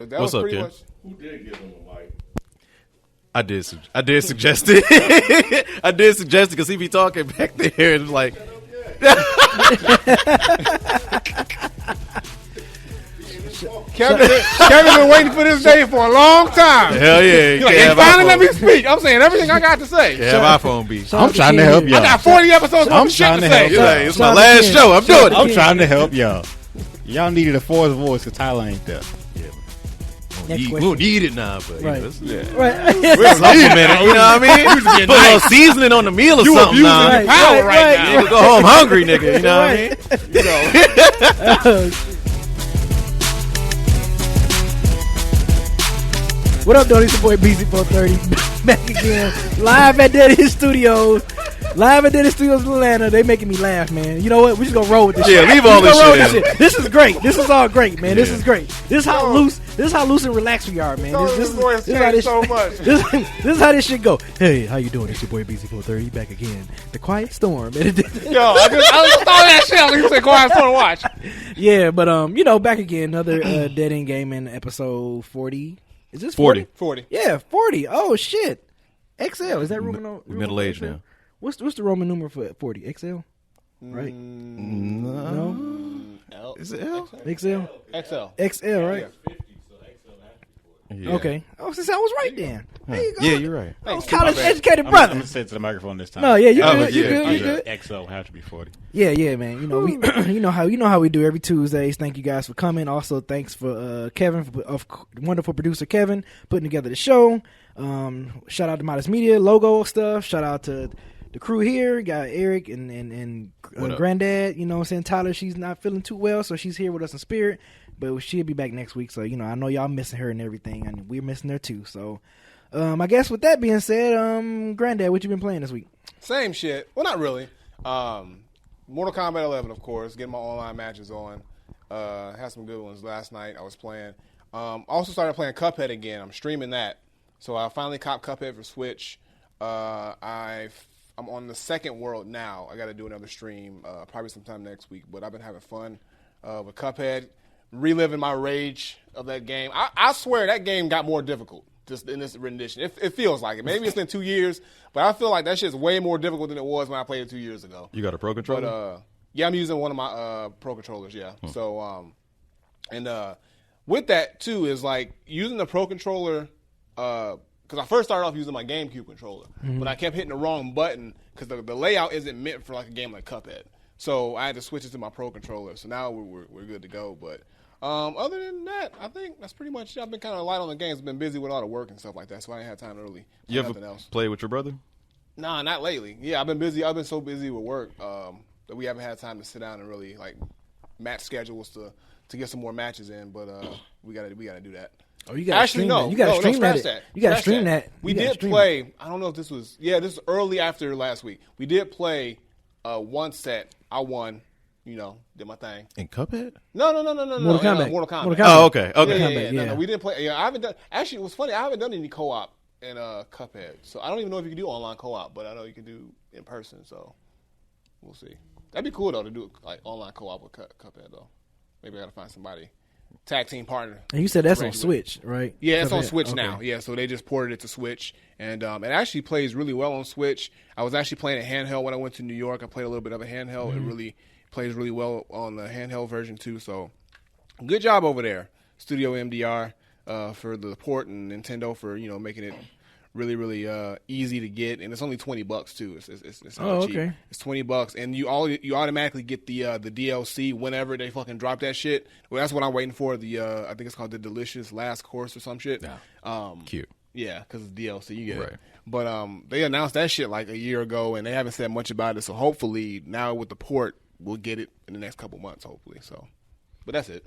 That What's was up, pretty Ken? much. Who did give him a mic? I did suggest it. I did suggest it because he be talking back there and like. Kevin been waiting for this day for a long time. Hell yeah! He's like, and finally let me speak. I'm saying everything I got to say. Yeah, iPhone beat. I'm trying to help y'all. I got 40 episodes of shit to say. It's my last show. I'm doing it. I'm trying to help y'all. Y'all needed a fourth voice because Tyler ain't there. We don't need it now, but Right. we're Right. supplementing. You know what I mean? Put a little seasoning on the meal or something. Now. Right, Power right now. Nigga, go home hungry, nigga. You know what I mean? What up, though? It's your boy BZ430 back again, live at Dead End Studios. Live at Dead End Studios in Atlanta. They making me laugh, man. You know what? We just gonna roll with this. Yeah, shit. leave all this shit in. This is great. This is all great, man. This Yeah. is great. This is how loose. This is how loose and relaxed we are, man. This is how this. so much. This is how this shit go. Hey, how you doing? It's your boy BZ430 back again. The Quiet Storm. Yo, I just thought that shit. Like you said, quiet storm to watch. Yeah, but you know, back again. Another Dead End Gaming episode 40. Is this 40? 40. Yeah, 40. Oh shit. XL. Is that Roman? Middle age now. What's the Roman number for 40? XL? Right? No. Is it L? XL? XL. XL, right? Yeah. Okay. Oh, since I was right then. There you go. Yeah, you're right. I was college educated I'm brother. going to say it to the microphone this time. No, yeah, you Oh, good. You yeah, good. You yeah. good. XO have to be 40. Yeah, man. You know we, you know how we do every Tuesdays. Thank you guys for coming. Also, thanks for Kevin, of wonderful producer Kevin, putting together the show. Shout out to Modest Media logo stuff. Shout out to the crew here. Got Eric and Granddad. You know what I'm saying? Tyler, she's not feeling too well, so she's here with us in spirit. But she'll be back next week. So you know, I know y'all missing her and everything, and we're missing her too. So, I guess with that being said, Granddad, what you been playing this week? Same shit. Well, not really. Mortal Kombat 11, of course. Getting my online matches on. Had some good ones last night. I was playing. Also started playing Cuphead again. I'm streaming that. So I finally copped Cuphead for Switch. I'm on the second world now. I got to do another stream probably sometime next week. But I've been having fun with Cuphead, reliving my rage of that game. I swear that game got more difficult just in this rendition. It feels like it. Maybe it's been 2 years, but I feel like that shit's way more difficult than it was when I played it 2 years ago. You got a Pro Controller? But yeah, I'm using one of my Pro Controllers, yeah. So with that too is like using the Pro Controller because I first started off using my GameCube controller, but I kept hitting the wrong button because the layout isn't meant for like a game like Cuphead. So I had to switch it to my Pro Controller. So now we're good to go. But other than that, I think that's pretty much it. I've been kind of light on the games. Been busy with all the work and stuff like that, so I ain't had time to really do nothing else. Play with your brother? Nah, not lately. Yeah, I've been busy. I've been so busy with work that we haven't had time to sit down and really like match schedules to get some more matches in. But we gotta do that. Oh, you gotta stream that. You gotta stream that. You gotta stream that. We did play. I don't know if this was. Yeah, this was early after last week. We did play one set. I won. You know, did my thing. In Cuphead? No. Mortal Kombat. Mortal Kombat. Oh, okay. Yeah. No, we didn't play. Yeah, I haven't done. Actually, it was funny. I haven't done any co-op in Cuphead, so I don't even know if you can do online co-op, but I know you can do in person. So we'll see. That'd be cool though to do like online co-op with Cuphead though. Maybe I gotta find somebody. Tag team partner. And you said that's on Switch, right? Yeah, it's on Switch okay. now. Yeah, so they just ported it to Switch, and it actually plays really well on Switch. I was actually playing a handheld when I went to New York. I played a little bit of a handheld. It really plays really well on the handheld version too. So, good job over there, Studio MDR, for the port, and Nintendo for making it really easy to get, and it's only $20 too. It's not cheap. Okay. It's $20, and you automatically get the DLC whenever they fucking drop that shit. Well, that's what I'm waiting for. I think it's called the Delicious Last Course or some shit. Yeah. Cute. Yeah, because it's DLC, you get Right. it. But they announced that shit like a year ago, and they haven't said much about it. So hopefully now with the port, we'll get it in the next couple months. Hopefully, so. But that's it.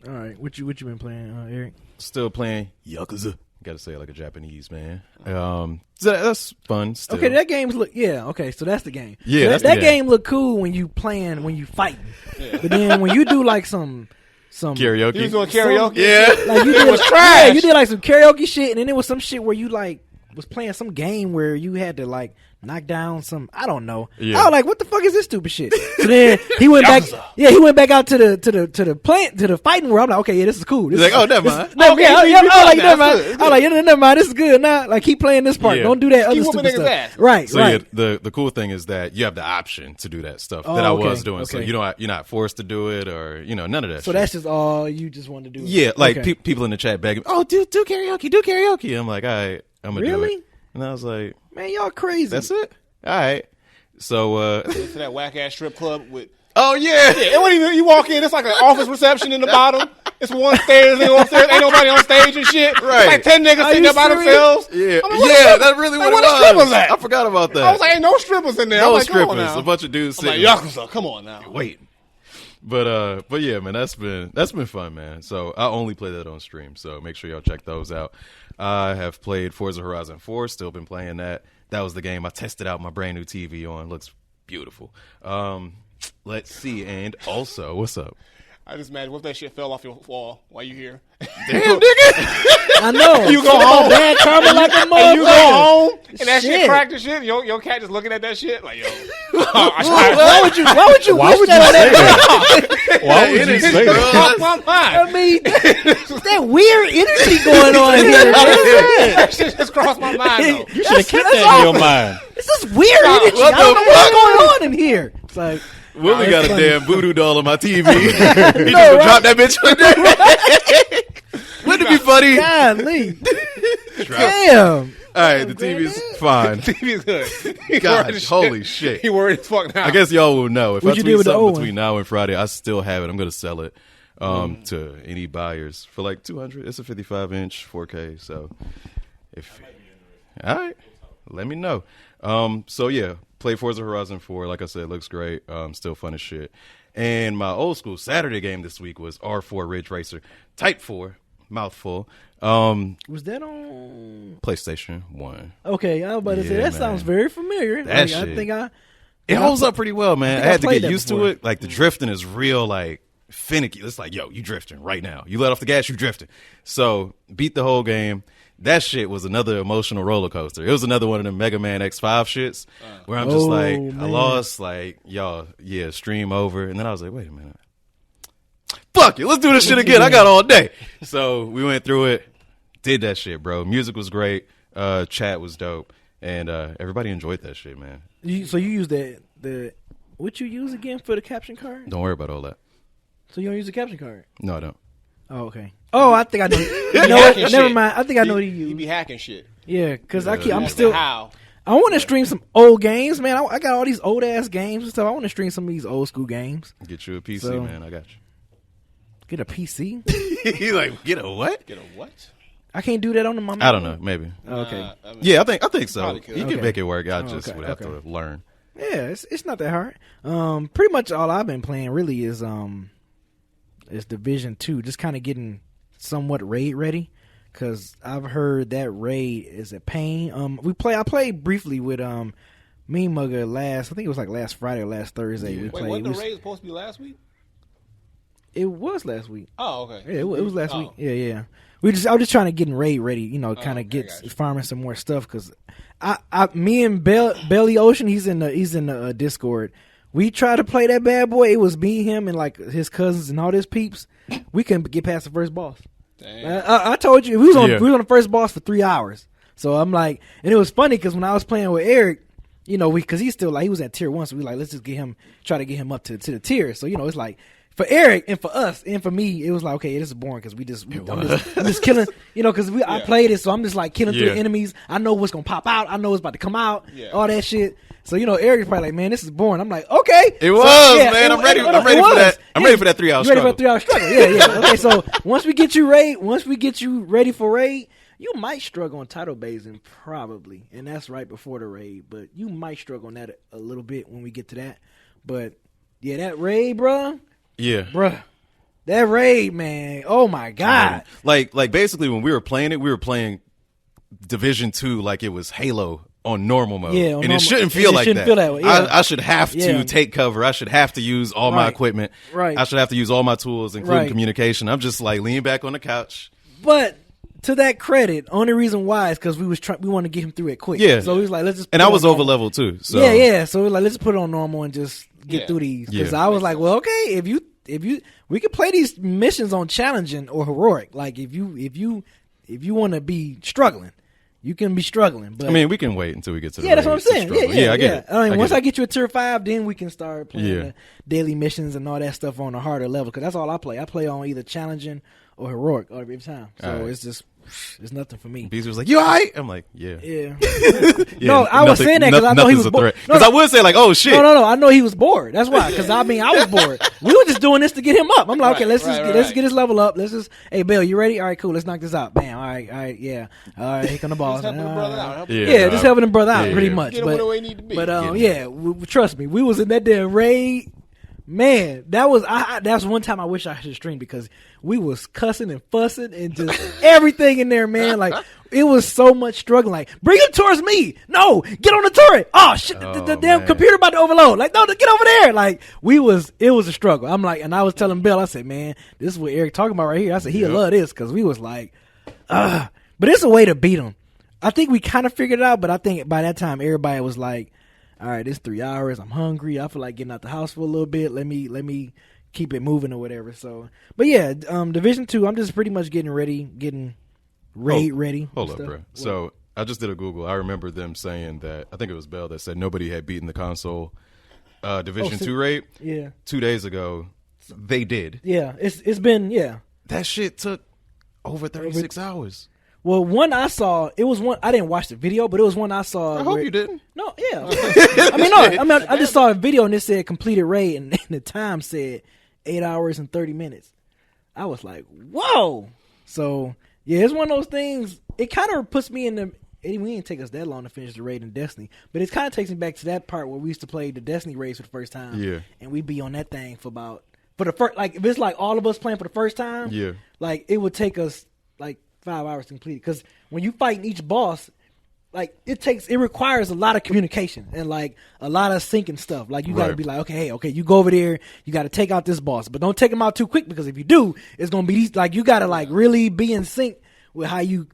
All right, what you been playing, Eric? Still playing Yakuza. Gotta say it like a Japanese man. So that's fun. Still. Okay, that game's look. Yeah, okay, so that's the game. Yeah, so that game look cool when you fighting. Yeah. But then when you do like some karaoke. You was doing karaoke? Yeah. Like you did, was trash. Yeah, you did like some karaoke shit, and then there was some shit where you like was playing some game where you had to like knock down some. I don't know. Yeah. I was like, what the fuck is this stupid shit? So then he went back. Yeah, he went back out to the fighting world. I'm like, okay, yeah, this is cool. This He's is, like, oh, never mind. No, yeah, I was like, never mind. good. I was like, yeah, never mind. This is good. Nah, like keep playing this part. Yeah. Don't do that other Keep whooping stupid niggas' stuff. ass. Right, So right. yeah, the cool thing is that you have the option to do that stuff Oh, that I okay, was doing. So okay. you're not forced to do it or none of that. So shit. that's just all you just want to do. yeah, like Okay. people in the chat begging, oh, do karaoke. I'm like, all right, I'm gonna do Really? it. And I was like, Man, y'all crazy. that's it. All right. So To that whack ass strip club with. oh yeah. It wasn't even, you walk in, it's like an office reception in the bottom. It's one stairs, they go upstairs, ain't nobody on stage and shit. Right. It's like 10 niggas Are sitting you there by serious? themselves. Yeah, I'm like, what yeah, the- that's really like, what where it the strippers was. at? I forgot about that. I was like, ain't no strippers in there. no I'm like, come on strippers, now. a bunch of dudes I'm like, sitting. Yakuza, come on now. Wait. But yeah, man, that's been fun, man. So I only play that on stream. So make sure y'all check those out. I have played Forza Horizon 4, still been playing that. That was the game I tested out my brand new TV on. Looks beautiful. Let's see, and also, what's up? I just imagine what if that shit fell off your wall while you here. Damn, nigga. I know. You go home. Bad karma like a motherfucker. And you go home and that shit Shit. cracked and shit. Your cat just looking at that shit like, yo. Why would you Why wish would that you on say that? that? Why would you say that? Fuck my I mind. mean, that weird energy going on here, man. That shit just crossed my mind though. You should have kept that in your mind. It's this weird energy. what I don't the know what's fuck? going on in here. It's like, Willie got a funny. damn voodoo doll on my TV. He just gonna drop that bitch one day. Wouldn't it be funny? golly. Damn. All right, the TV's fine. TV's good. He God, worried as holy shit. He worried as fuck now. I guess y'all will know. If What'd I you do tweet with the something old between one? now and Friday, I still have it. I'm going to sell it to any buyers for like $200. It's a 55-inch 4K. So, all right, let me know. So yeah, play Forza Horizon 4. Like I said, it looks great. Still fun as shit. And my old school Saturday game this week was R4 Ridge Racer Type 4, mouthful. Was that on? PlayStation 1. Okay, I was about to say Yeah, that man. sounds very familiar. That I shit. think It holds up pretty well, man. I think I had to played get that used before. to it. Like the drifting is real, like finicky. It's like, yo, you drifting right now. You let off the gas, you drifting. So beat the whole game. That shit was another emotional roller coaster. It was another one of them Mega Man X5 shits where I'm just Oh, like, I man. lost, like, y'all, yeah, stream over. And then I was like, wait a minute. Fuck it, let's do this shit again. I got all day. So we went through it, did that shit, bro. Music was great. Chat was dope. And everybody enjoyed that shit, man. So you use the what you use again for the caption card? Don't worry about all that. So you don't use the caption card? No, I don't. Oh, okay. Oh, I think I know. You know Hacking what? Never shit. mind. I think I know what you He use. be hacking shit. Yeah, because I'm That's still. how. I want to stream some old games, man. I got all these old ass games and stuff. I want to stream some of these old school games. Get you a PC, So- man. I got Get a PC. you. He like, get a what? Get a what? I can't do that on the. I don't know. Maybe. Okay. I mean, Yeah, I think so. Probably could. You can Okay. make it work. I Oh, just okay, would have okay. to learn. Yeah, it's not that hard. Pretty much all I've been playing really is Division 2, just kind of getting somewhat raid ready, because I've heard that raid is a pain. I played briefly with me and Mugga I think it was like last Friday or last Thursday. We Wait, played. wasn't the raid supposed to be last week? It was last week. Oh, okay. Yeah, it was last Oh. week. Yeah. I was just trying to get raid ready, kind of okay, get gotcha. farming some more stuff, because me and Belly Ocean, he's in the Discord. We tried to play that bad boy. It was me, him, and like his cousins and all his peeps. We couldn't get past the first boss. Damn. I told you we was on the first boss for 3 hours. So I'm like, and it was funny because when I was playing with Eric, because he's still like, he was at tier 1, so we like, let's just try to get him up to the tier. So it's like, for Eric and for us and for me, it was like, okay, this is boring because I'm just killing, because I played it, so I'm just like killing through the enemies. I know what's gonna pop out. I know what's about to come out. Yeah. All that shit. So Eric's probably like, man, this is boring. I'm like, okay, It was, man. I'm ready for that. I'm ready for that 3 hour you ready for a struggle. 3 hour struggle? Yeah. Okay, so once we get you ready for raid, you might struggle on title basing probably, and that's right before the raid. But you might struggle on that a little bit when we get to that. But yeah, that raid, bruh, that raid, man. Oh my god. Like basically when we were playing Division 2 like it was Halo on normal mode. Yeah, on and normal- it shouldn't it feel like shouldn't that. feel that way, yeah. I should have Yeah. to take cover. I should have to use all my Right. equipment. Right. I should have to use all my tools, including Right. communication. I'm just like leaning back on the couch. But to that credit, only reason why is because we want to get him through it quick. Yeah. So he was like, let's just. And I was over level too. So Yeah. So we was like, let's just put it on normal and just get through these. Because Yeah. I was like, well, okay, if you, we could play these missions on challenging or heroic. Like if you want to be struggling, you can be struggling. But I mean, we can wait until we get to the that's what I'm raids to saying. struggle. Yeah, I get it. I mean, once get I it. get you a tier 5, then we can start playing Yeah. the daily missions and all that stuff on a harder level. Because that's all I play. I play on either challenging or heroic every time. So All right. it's nothing for me. Beezer was like, "You all right?" I'm like, "Yeah." Yeah. Yeah, No, I was saying that because I know he was bored. Because I would say like, "Oh shit." No. I know he was bored. That's why. Because I was bored. We were just doing this to get him up. I'm like, okay, let's get his level up. Let's just, hey, Bill, you ready? All right, cool. Let's knock this out. Bam. All right, yeah. All right, here come the balls. Just helping the brother out. Yeah, just helping him brother out, Yeah, pretty yeah. much. Get him where they need to be. But trust me, we was in that damn raid. Man, that was that's one time I wish I should stream because we was cussing and fussing and just everything in there, man. Like it was so much struggling. Like bring him towards me. No, get on the turret. Oh shit, the damn man. computer about to overload. Like no, get over there. Like it was a struggle. I'm like, and I was telling Bill, I said, man, this is what Eric talking about right here. I said he'll love this because we was like, but it's a way to beat him. I think we kind of figured it out, but I think by that time everybody was like, all right, it's 3 hours. I'm hungry. I feel like getting out the house for a little bit. Let me keep it moving or whatever. So, but yeah, Division 2. I'm just pretty much getting ready. Ready. Hold up, bro. So I just did a Google. I remember them saying that. I think it was Bell that said nobody had beaten the console Division 2 raid. Yeah. 2 days ago, they did. Yeah. It's been That shit took over 36 hours. Well, one I saw, it was one I didn't watch the video, but it was one I saw. I hope you didn't. No, yeah. I just saw a video and it said completed raid, and the time said 8 hours and 30 minutes. I was like, whoa. So yeah, it's one of those things. It kind of puts me in the. We didn't take us that long to finish the raid in Destiny, but it kind of takes me back to that part where we used to play the Destiny raids for the first time. Yeah. And we'd be on that thing for the first, like if it's like all of us playing for the first time. Yeah. Like it would take us like 5 hours to complete it. Because when you fighting each boss, like it requires a lot of communication and like a lot of syncing stuff. Like you got to be like, okay, you go over there, you got to take out this boss, but don't take him out too quick because if you do, it's gonna be these. Like you got to like really be in sync with how you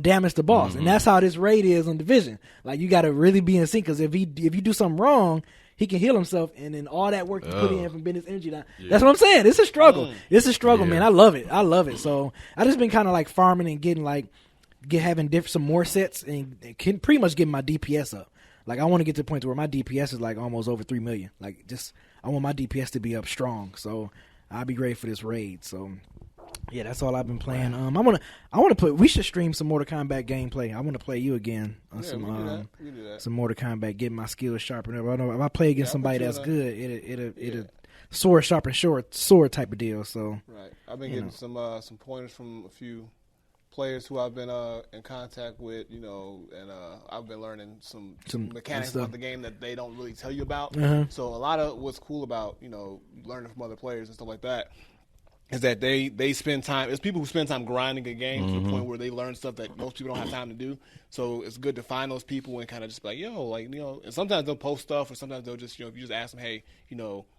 damage the boss, and that's how this raid is on Division. Like you got to really be in sync because if you do something wrong, he can heal himself, and then all that work you put in from bending his energy down. Yeah. That's what I'm saying. It's a struggle. It's a struggle, man. I love it. So I just been kind of like farming and getting having some more sets and can pretty much get my DPS up. Like I want to get to the point where my DPS is like almost over 3 million. Like I want my DPS to be up strong. So I'll be ready for this raid. So yeah, that's all I've been playing. I want to play. We should stream some Mortal Kombat gameplay. I want to play you again on some Mortal Kombat. Get my skills sharpened up. I know if I play against somebody that's good, it'll sword sharpen sword type of deal. So right, I've been getting some pointers from a few players who I've been in contact with, and I've been learning some mechanics about the game that they don't really tell you about. So a lot of what's cool about learning from other players and stuff like that is that they spend time. It's people who spend time grinding a game to the point where they learn stuff that most people don't have time to do. So it's good to find those people and kind of just be like, and sometimes they'll post stuff, or sometimes they'll just, if you just ask them, hey,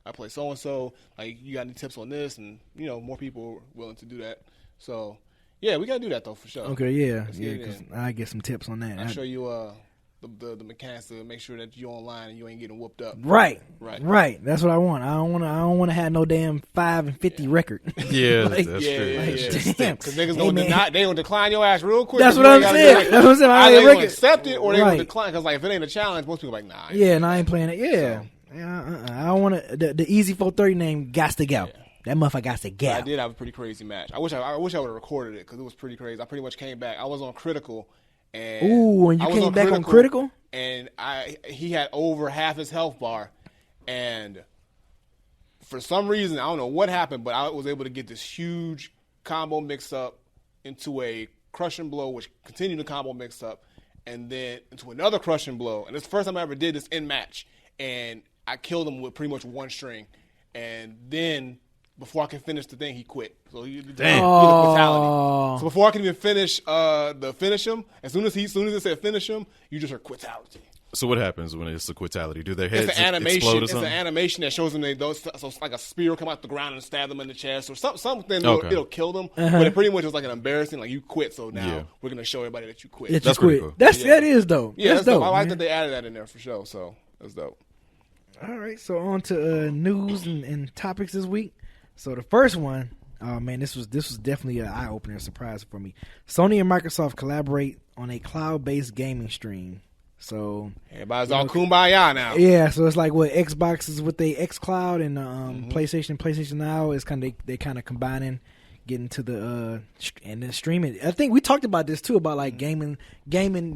I play so and so, like, you got any tips on this? And more people are willing to do that. So yeah, we gotta do that though for sure. Okay, yeah, because I get some tips on that. I'll show you the mechanics to make sure that you're online and you ain't getting whooped up. Right. That's what I want. I don't want to have no damn 5 and 50 record. Yeah, like, that's true. Damn, because niggas gonna decline your ass real quick. That's what I'm saying. That's what I'm saying. Either they gonna accept it or they gonna decline. Because like if it ain't a challenge, most people are like, nah. I ain't playing it. Yeah, I don't want to. The easy 430 name got to go. Yeah. That motherfucker got to go. I did have a pretty crazy match. I wish I would have recorded it because it was pretty crazy. I pretty much came back. I was on critical. And you came back on critical? And he had over half his health bar, and for some reason, I don't know what happened, but I was able to get this huge combo mix up into a crushing blow, which continued the combo mix up, and then into another crushing blow. And it's the first time I ever did this in match, and I killed him with pretty much one string, and then before I could finish the thing, he quit. So he did a quitality. So before I can even finish him, as soon as it said finish him, you just heard quitality. So what happens when it's a quitality? Do their heads It's an animation. explode or It's something? an animation that shows them so it's like a spear will come out the ground and stab them in the chest or something. Okay. It'll kill them. But it pretty much was like an embarrassing, like you quit. So now Yeah. we're gonna show everybody that you quit. That you That's pretty quit. cool. That is dope. Yeah, that's dope. dope. I like man. that they added that in there for sure. So that's dope. All right, so on to news and topics this week. So the first one, oh man, this was definitely an eye opener, surprise for me. Sony and Microsoft collaborate on a cloud-based gaming stream. So Everybody's all kumbaya now. yeah, so it's like what Xbox is with the X Cloud and PlayStation Now is kind of they kind of combining, getting to the and then streaming. I think we talked about this too about like gaming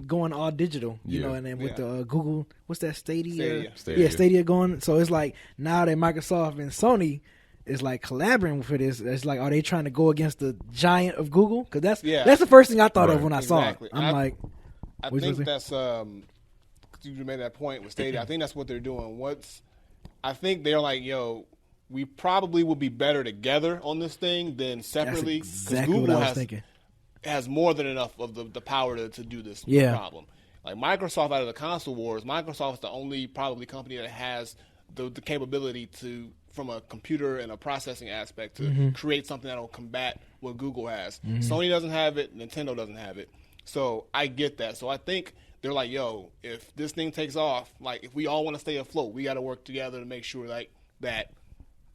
going all digital, you know, and then with the Google, what's that Stadia? Yeah, Stadia going. So it's like now that Microsoft and Sony is like collaborating for this. It's like, are they trying to go against the giant of Google? Because that's the first thing I thought of when I saw it. I think that's you made that point with Stadia. I think that's what they're doing. I think they're like, yo, we probably will be better together on this thing than separately. That's exactly Google what I was thinking. Has more than enough of the power to do this problem. Like Microsoft, out of the console wars, Microsoft is the only probably company that has the capability to, from a computer and a processing aspect, to create something that will combat what Google has. Sony doesn't have it. Nintendo doesn't have it. So I get that. So I think they're like, yo, if this thing takes off, like if we all want to stay afloat, we got to work together to make sure like that,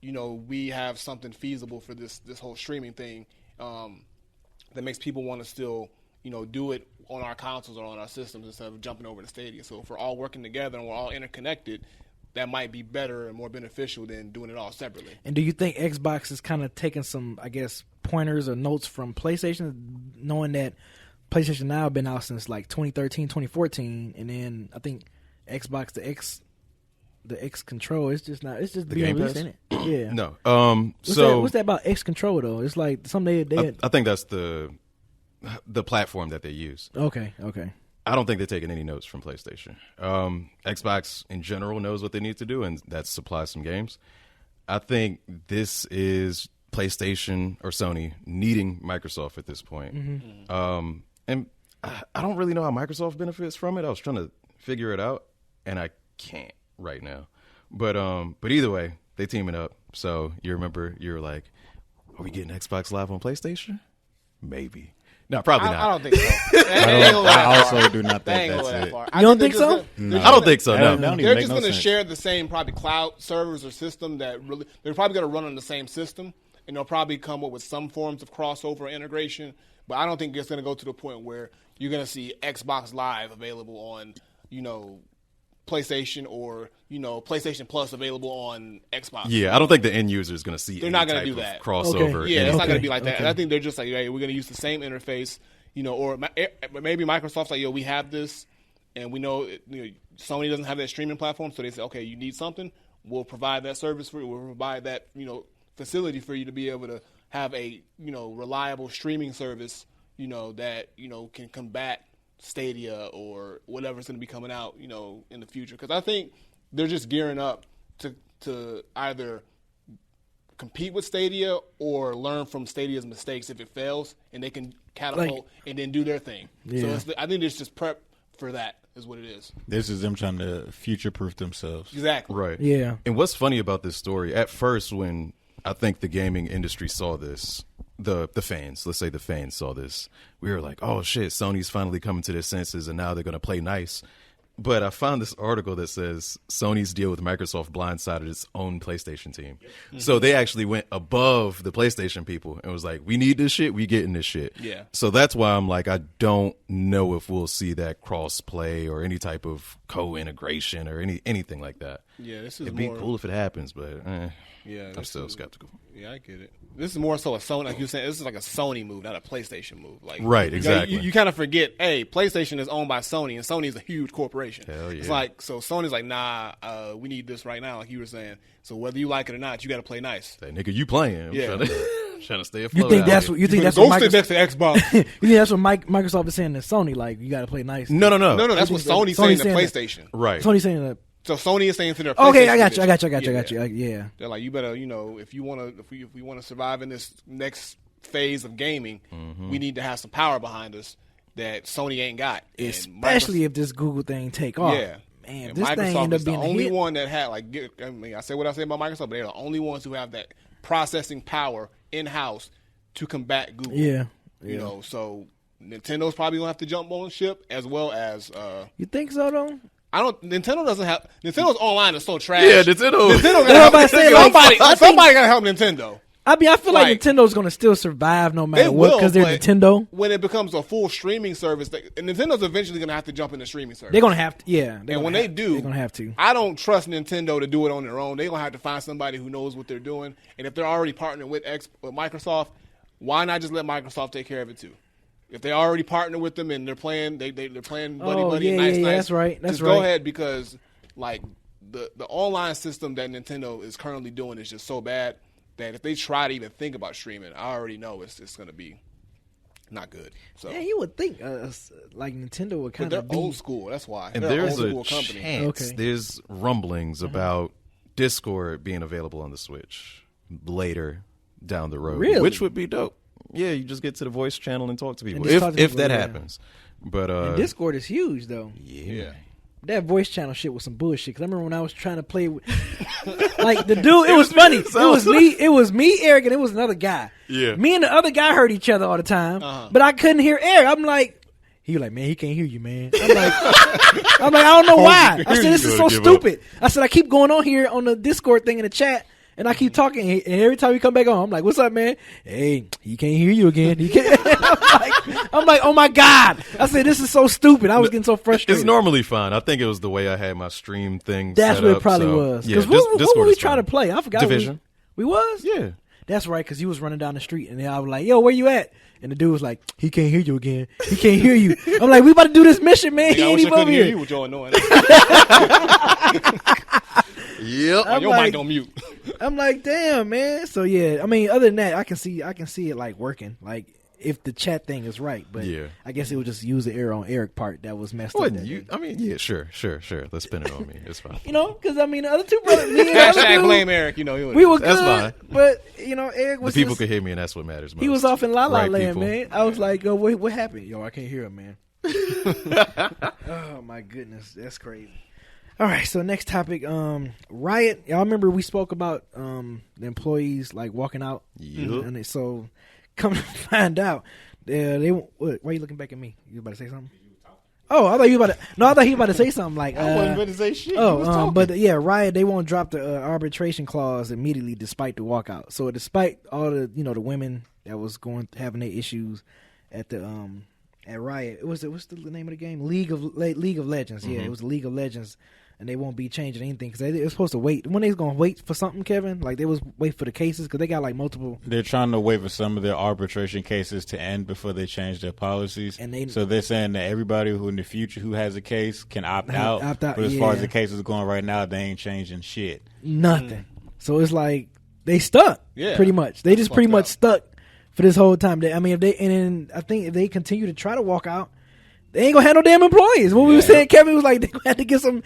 you know, we have something feasible for this whole streaming thing that makes people want to still, you know, do it on our consoles or on our systems instead of jumping over to Stadia. So if we're all working together and we're all interconnected, that might be better and more beneficial than doing it all separately. And do you think Xbox is kind of taking some, I guess, pointers or notes from PlayStation, knowing that PlayStation Now been out since like 2013, 2014, and then I think Xbox, the X Control, it's just being released in it. Yeah. No. What's that about X Control though? It's like something I think that's the platform that they use. Okay. I don't think they're taking any notes from PlayStation. Xbox in general knows what they need to do, and that's supply some games. I think this is PlayStation or Sony needing Microsoft at this point. And I don't really know how Microsoft benefits from it. I was trying to figure it out, and I can't right now. But either way, they teaming up. So you remember, you were like, are we getting Xbox Live on PlayStation? Maybe. No, probably not. I don't think so. I also do not think that's it. You don't think so? No. I don't think so. No. They're just going to share the same probably cloud servers or system that really they're probably going to run on the same system, and they'll probably come up with some forms of crossover integration. But I don't think it's going to go to the point where you're going to see Xbox Live available on, you know, PlayStation or, you know, PlayStation Plus available on Xbox. Yeah, I don't think the end user is going to see They're any not going type to do of that. crossover. Yeah, it's not going to be like that. Okay. And I think they're just like, hey, we're going to use the same interface, you know, or maybe Microsoft's like, yo, we have this, and we know, Sony doesn't have that streaming platform, so they say, okay, you need something, we'll provide that service for you, we'll provide that, you know, facility for you to be able to have a, you know, reliable streaming service, you know, that, you know, can combat Stadia or whatever's going to be coming out, you know, in the future. Because I think they're just gearing up to either compete with Stadia or learn from Stadia's mistakes if it fails, and they can catapult and then do their thing. Yeah. So I think it's just prep for that is what it is. This is them trying to future-proof themselves. Exactly. Right. Yeah. And what's funny about this story, at first when I think the gaming industry saw this, the fans, let's say the fans saw this, we were like, oh shit, Sony's finally coming to their senses and now they're going to play nice. But I found this article that says Sony's deal with Microsoft blindsided its own PlayStation team. Mm-hmm. So they actually went above the PlayStation people and was like, we need this shit, we getting this shit. Yeah. So that's why I'm like, I don't know if we'll see that cross play or any type of co-integration or anything like that. Yeah, this is It'd more be cool if it happens, but yeah, I'm still skeptical. Yeah, I get it. This is more so a Sony, like you said. This is like a Sony move, not a PlayStation move. Like, right, exactly. You kind of forget, hey, PlayStation is owned by Sony, and Sony is a huge corporation. Hell yeah. It's like, so Sony's like, nah, we need this right now, like you were saying. So whether you like it or not, you got to play nice. Hey, nigga, you playing? I'm Yeah. trying to stay afloat. You think that's what you think that's what Go sit next to Xbox. you think that's what Microsoft is saying to Sony? Like, you got to play nice. No. No, that's what Sony's saying to saying that. PlayStation. Right. Sony's saying that. So Sony is saying to their PlayStation Okay, I got division. you. Yeah. They're like, you better, you know, if we want to survive in this next phase of gaming, we need to have some power behind us that Sony ain't got. And Especially if this Google thing take off. Yeah. Man, And this thing Microsoft ended is up the being a only hit. one that had I mean, I say what I say about Microsoft, but they're the only ones who have that processing power in house to combat Google. Yeah. You know, so Nintendo's probably gonna have to jump on ship as well as. You think so though? Nintendo doesn't have. Nintendo's online is so trash. Yeah, Nintendo. Nintendo Yeah, I'm about to say, like, somebody gotta help Nintendo. I mean, I feel like Like, Nintendo's going to still survive no matter They what will, because they're but Nintendo. When it becomes a full streaming service, and Nintendo's eventually gonna have to jump into streaming service. They're going to have to, yeah. And when they do, they're going to have to. I don't trust Nintendo to do it on their own. They're gonna have to find somebody who knows what they're doing. And if they're already partnering with Microsoft, why not just let Microsoft take care of it too? If they already partner with them and they're playing, they're playing buddy, yeah, nice. that's right. That's just right. go ahead because like the online system that Nintendo is currently doing is just so bad that if they try to even think about streaming, I already know it's going to be not good. So Yeah, you would think like Nintendo would but kind they're of be. old school. That's why. And They're there's an a old school company. chance, Okay. there's rumblings about Discord being available on the Switch later down the road, Really? which would be dope. Yeah, you just get to the voice channel and talk to people just talk to if people, that yeah. happens. But And Discord is huge though. yeah. That voice channel shit was some bullshit. Cause I remember when I was trying to play with, like the dude. It was funny. It was me, Eric, and it was another guy. Yeah. Me and the other guy heard each other all the time, but I couldn't hear Eric. I'm like, he was like, man, he can't hear you, man. I'm like, I don't know why. I said this is so Give up. stupid. I said I keep going on here on the Discord thing in the chat. And I keep talking, and every time we come back on, I'm like, "What's up, man? Hey, he can't hear you again. He can't." I'm like, "Oh my god!" I said, "This is so stupid." I was getting so frustrated. It's normally fine. I think it was the way I had my stream thing That's set what up, it probably so, was. Yeah, Because what Discord were we is trying fine. to play? I forgot. Division. We was? Yeah. That's right, because you was running down the street, and I was like, "Yo, where you at?" And the dude was like, "He can't hear you again. He can't hear you." I'm like, "We about to do this mission, man. He I ain't wish I even over couldn't hear here." you with your annoying. Yep. I'm Your like- mic on mute. I'm like, "Damn, man." So yeah, I mean, other than that, I can see it like working, like if the chat thing is right. But Yeah. I guess it would just use the error on Eric part that was messed up. Wouldn't that you? day. I mean, yeah, sure. Let's spin it on me. It's fine. You know, because I mean, the other two brothers, me and the other Hashtag dude, blame Eric. You know, we were That's good, fine. but you know, Eric The was people just, could hear me, and that's what matters most. he was off in La La Right Land, people. man. I was like, "Yo, what happened? Yo, I can't hear him, man." Oh my goodness, that's crazy. All right, so next topic, Riot. Y'all remember we spoke about the employees like walking out, Yep. and so come to find out, they what, why are you looking back at me? You about to say something? Oh, I thought you about to. No, I thought he was about to say something like. I wasn't going to say shit. He was talking. But yeah, Riot, they won't drop the arbitration clause immediately, despite the walkout. So despite all the the women that was having their issues at the at Riot, what's the name of the game? League of Legends. Yeah, it was League of Legends. And they won't be changing anything because they were supposed to wait. When they was going to wait for something, Kevin? Like they was wait for the cases because they got like multiple. They're trying to wait for some of their arbitration cases to end before they change their policies. And so they're saying that everybody who in the future who has a case can opt out. Opt out, But as far as yeah. the cases are going right now, they ain't changing shit. Nothing. So it's like they stuck. Yeah. Pretty much. They just Fucked pretty much up. stuck for this whole time. I mean, I think if they continue to try to walk out, they ain't gonna have no damn employees. What we were saying, Kevin was like, they got to get some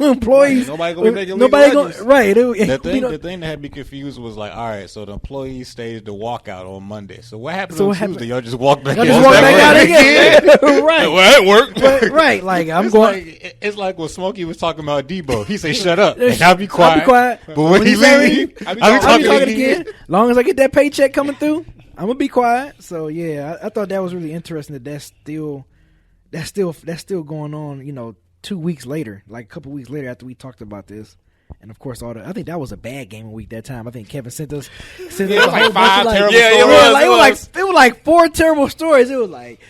new employees. Nobody gonna be making Nobody legal gonna legends. right. The thing that had me confused was like, all right, so the employee stays the walkout on Monday. So what happens So on what Tuesday? happened- Y'all just walk back Y'all in. just walk back out again. Right. Well, that worked. But, right. Like I'm It's going. like, it's like when Smokey was talking about Debo. He say, "Shut up, and I'll be quiet." I'll be quiet. But when he say leave, I be I'll be I'll be talking talking again. again. Long as I get that paycheck coming through, I'm gonna be quiet. So yeah, I thought that was really interesting. That's still going on. 2 weeks later, like a couple weeks later after we talked about this. And of course, I think that was a bad gaming week that time. I think Kevin sent us a like whole bunch five of terrible Yeah, it stories. was. it was like 4 terrible stories. It was like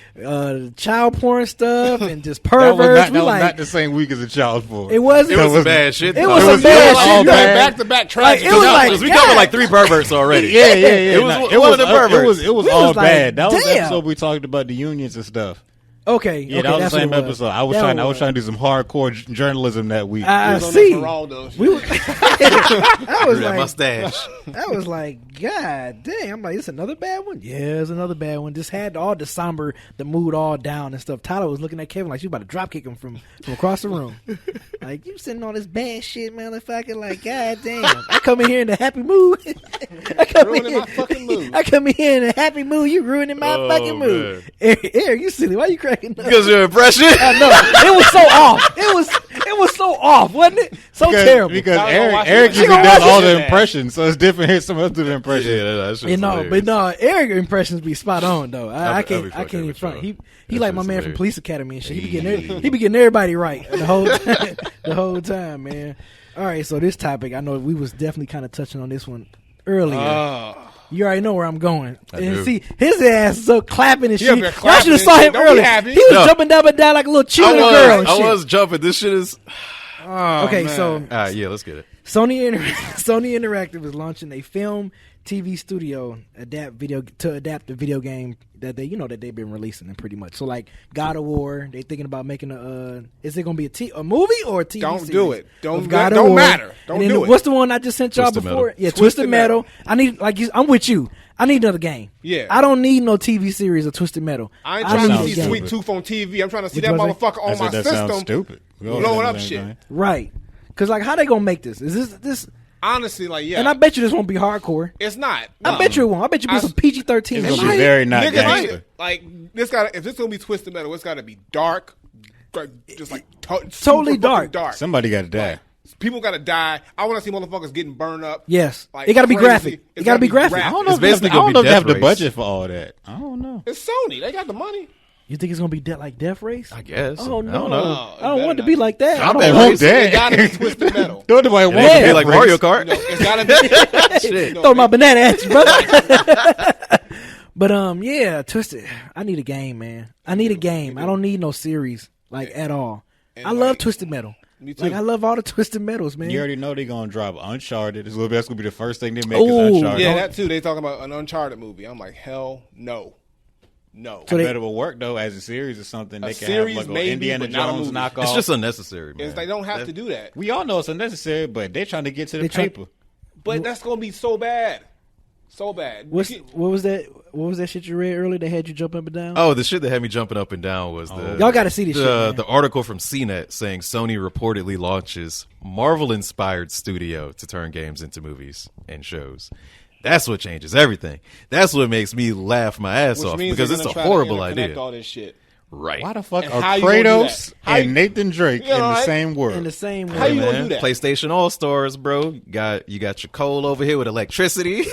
child porn stuff and just That perverts. was We not like the same week as a child porn. it wasn't. It was some bad shit. It though. was some bad all shit. You bad. back to back Like, tracks. it was like, we God. covered like 3 perverts already. Yeah. It was Nah, one of the perverts. It was We all was like, bad. That was the damn. episode we talked about the unions and stuff. Okay, Yeah, okay, that was that's the same what it episode. I was trying to do some hardcore journalism that week. I It was on see. that Geraldo shit. We were, I was That like, mustache. I was like, God damn! I'm like, it's another bad one. Yeah, it's another bad one. Just had all the mood all down and stuff. Tyler was looking at Kevin like you about to drop kick him from across the room. Like you sending all this bad shit, man. If I could, like, God damn! I come in here in a happy mood. Ruining my fucking mood. I come in here in a happy mood. You ruining my Oh, fucking mood. Eric, you silly. Why you crying? cracking up. Because your impression. I know. It was so off. It was so off, wasn't it? So terrible. Because I don't watch Eric it. usually She gonna does watch all it. the impressions, so it's different hearing someone else do the impression. Yeah, that's just But no, Eric impressions be spot on though. I I'll be can't fucking even with front. y'all. He That's like my just man from hilarious. Police Academy and shit. He be getting everybody right the whole time, man. All right, so this topic, I know we was definitely kind of touching on this one earlier. You already know where I'm going. And do. see, his ass is up clapping and He shit. up there Y'all clapping should have and saw shit. him Don't be earlier. happy. He was No. jumping up and down like a little cheerleader girl and I shit. was jumping. This shit is. Okay, so Yeah, let's get it. Sony Interactive is launching a film TV studio to adapt the video game that they've been releasing pretty much. So like God of War, they thinking about making is it gonna be a movie or a TV Don't series? do it. Of Don't God of don't War. matter. Don't And then do it. What's the one I just sent y'all Twisted before? Metal. Yeah, Twisted Twisted Metal. Metal. I need I'm with you. I need another game. Yeah. I don't need no TV series of Twisted Metal. I ain't trying need to a see game. Sweet Tooth on TV. I'm trying to see What that you say? motherfucker I on said my that sounds system. stupid. Blowing up shit. Right. Cause like how they gonna make this? Is this? Honestly, like yeah, And I bet you this won't be hardcore. it's not. I bet you it won't. I bet you be some PG-13. It's It gonna might. be very not Nigga, gangster. like this got if this gonna be Twisted Metal, it's got to be dark, just like Totally super fucking dark. Somebody got to die. People got to die. I want to see motherfuckers getting burned up. Yes. Like, It got to be crazy. graphic. It It's got to gotta be graphic. graphic. I don't know. It's If they basically gonna be have Death the Race. budget for all that. I don't know. It's Sony. They got the money. You think it's gonna be like Death Race? I guess. Oh no, I don't know. I don't want it to be like that. I Combat don't They want want Race. that. It got to be Twisted Metal. Don't nobody want It could Yeah. be like Mario Kart. It's got to be. Shit. throw my banana at you, brother. But yeah, Twisted. I need a game, man. I need a game. I don't need no series like at all. And I love like- Twisted Metal. Me too. Like I love all the Twisted Metals, man. You already know they're gonna drop Uncharted. That's gonna be the first thing they make. Ooh. Is Uncharted. Yeah, that too. They talking about an Uncharted movie. I'm like, hell no. I So they- bet it will work though as a series or something. They can series, have like maybe, a Indiana but not a Jones movie. knockoff. It's just unnecessary, man. It's they don't have to do that. we all know it's unnecessary, but they're trying to get to the paper. But that's gonna be so bad, so bad. What was that? What was that shit you read earlier? They had you jump up and down. Oh, the shit that had me jumping up and down was the Y'all got to see this shit. Man. the article from CNET saying Sony reportedly launches Marvel-inspired studio to turn games into movies and shows. That's what changes everything. That's what makes me laugh my ass Which off means because they're it's gonna a try to horrible interconnect idea. all this shit. Right. Why the fuck And are how you gonna do Kratos that? How you- and Nathan Drake You know, in the right? same world? In the same How way. you gonna Man, do that? PlayStation All Stars, bro. You got your Cole over here with electricity.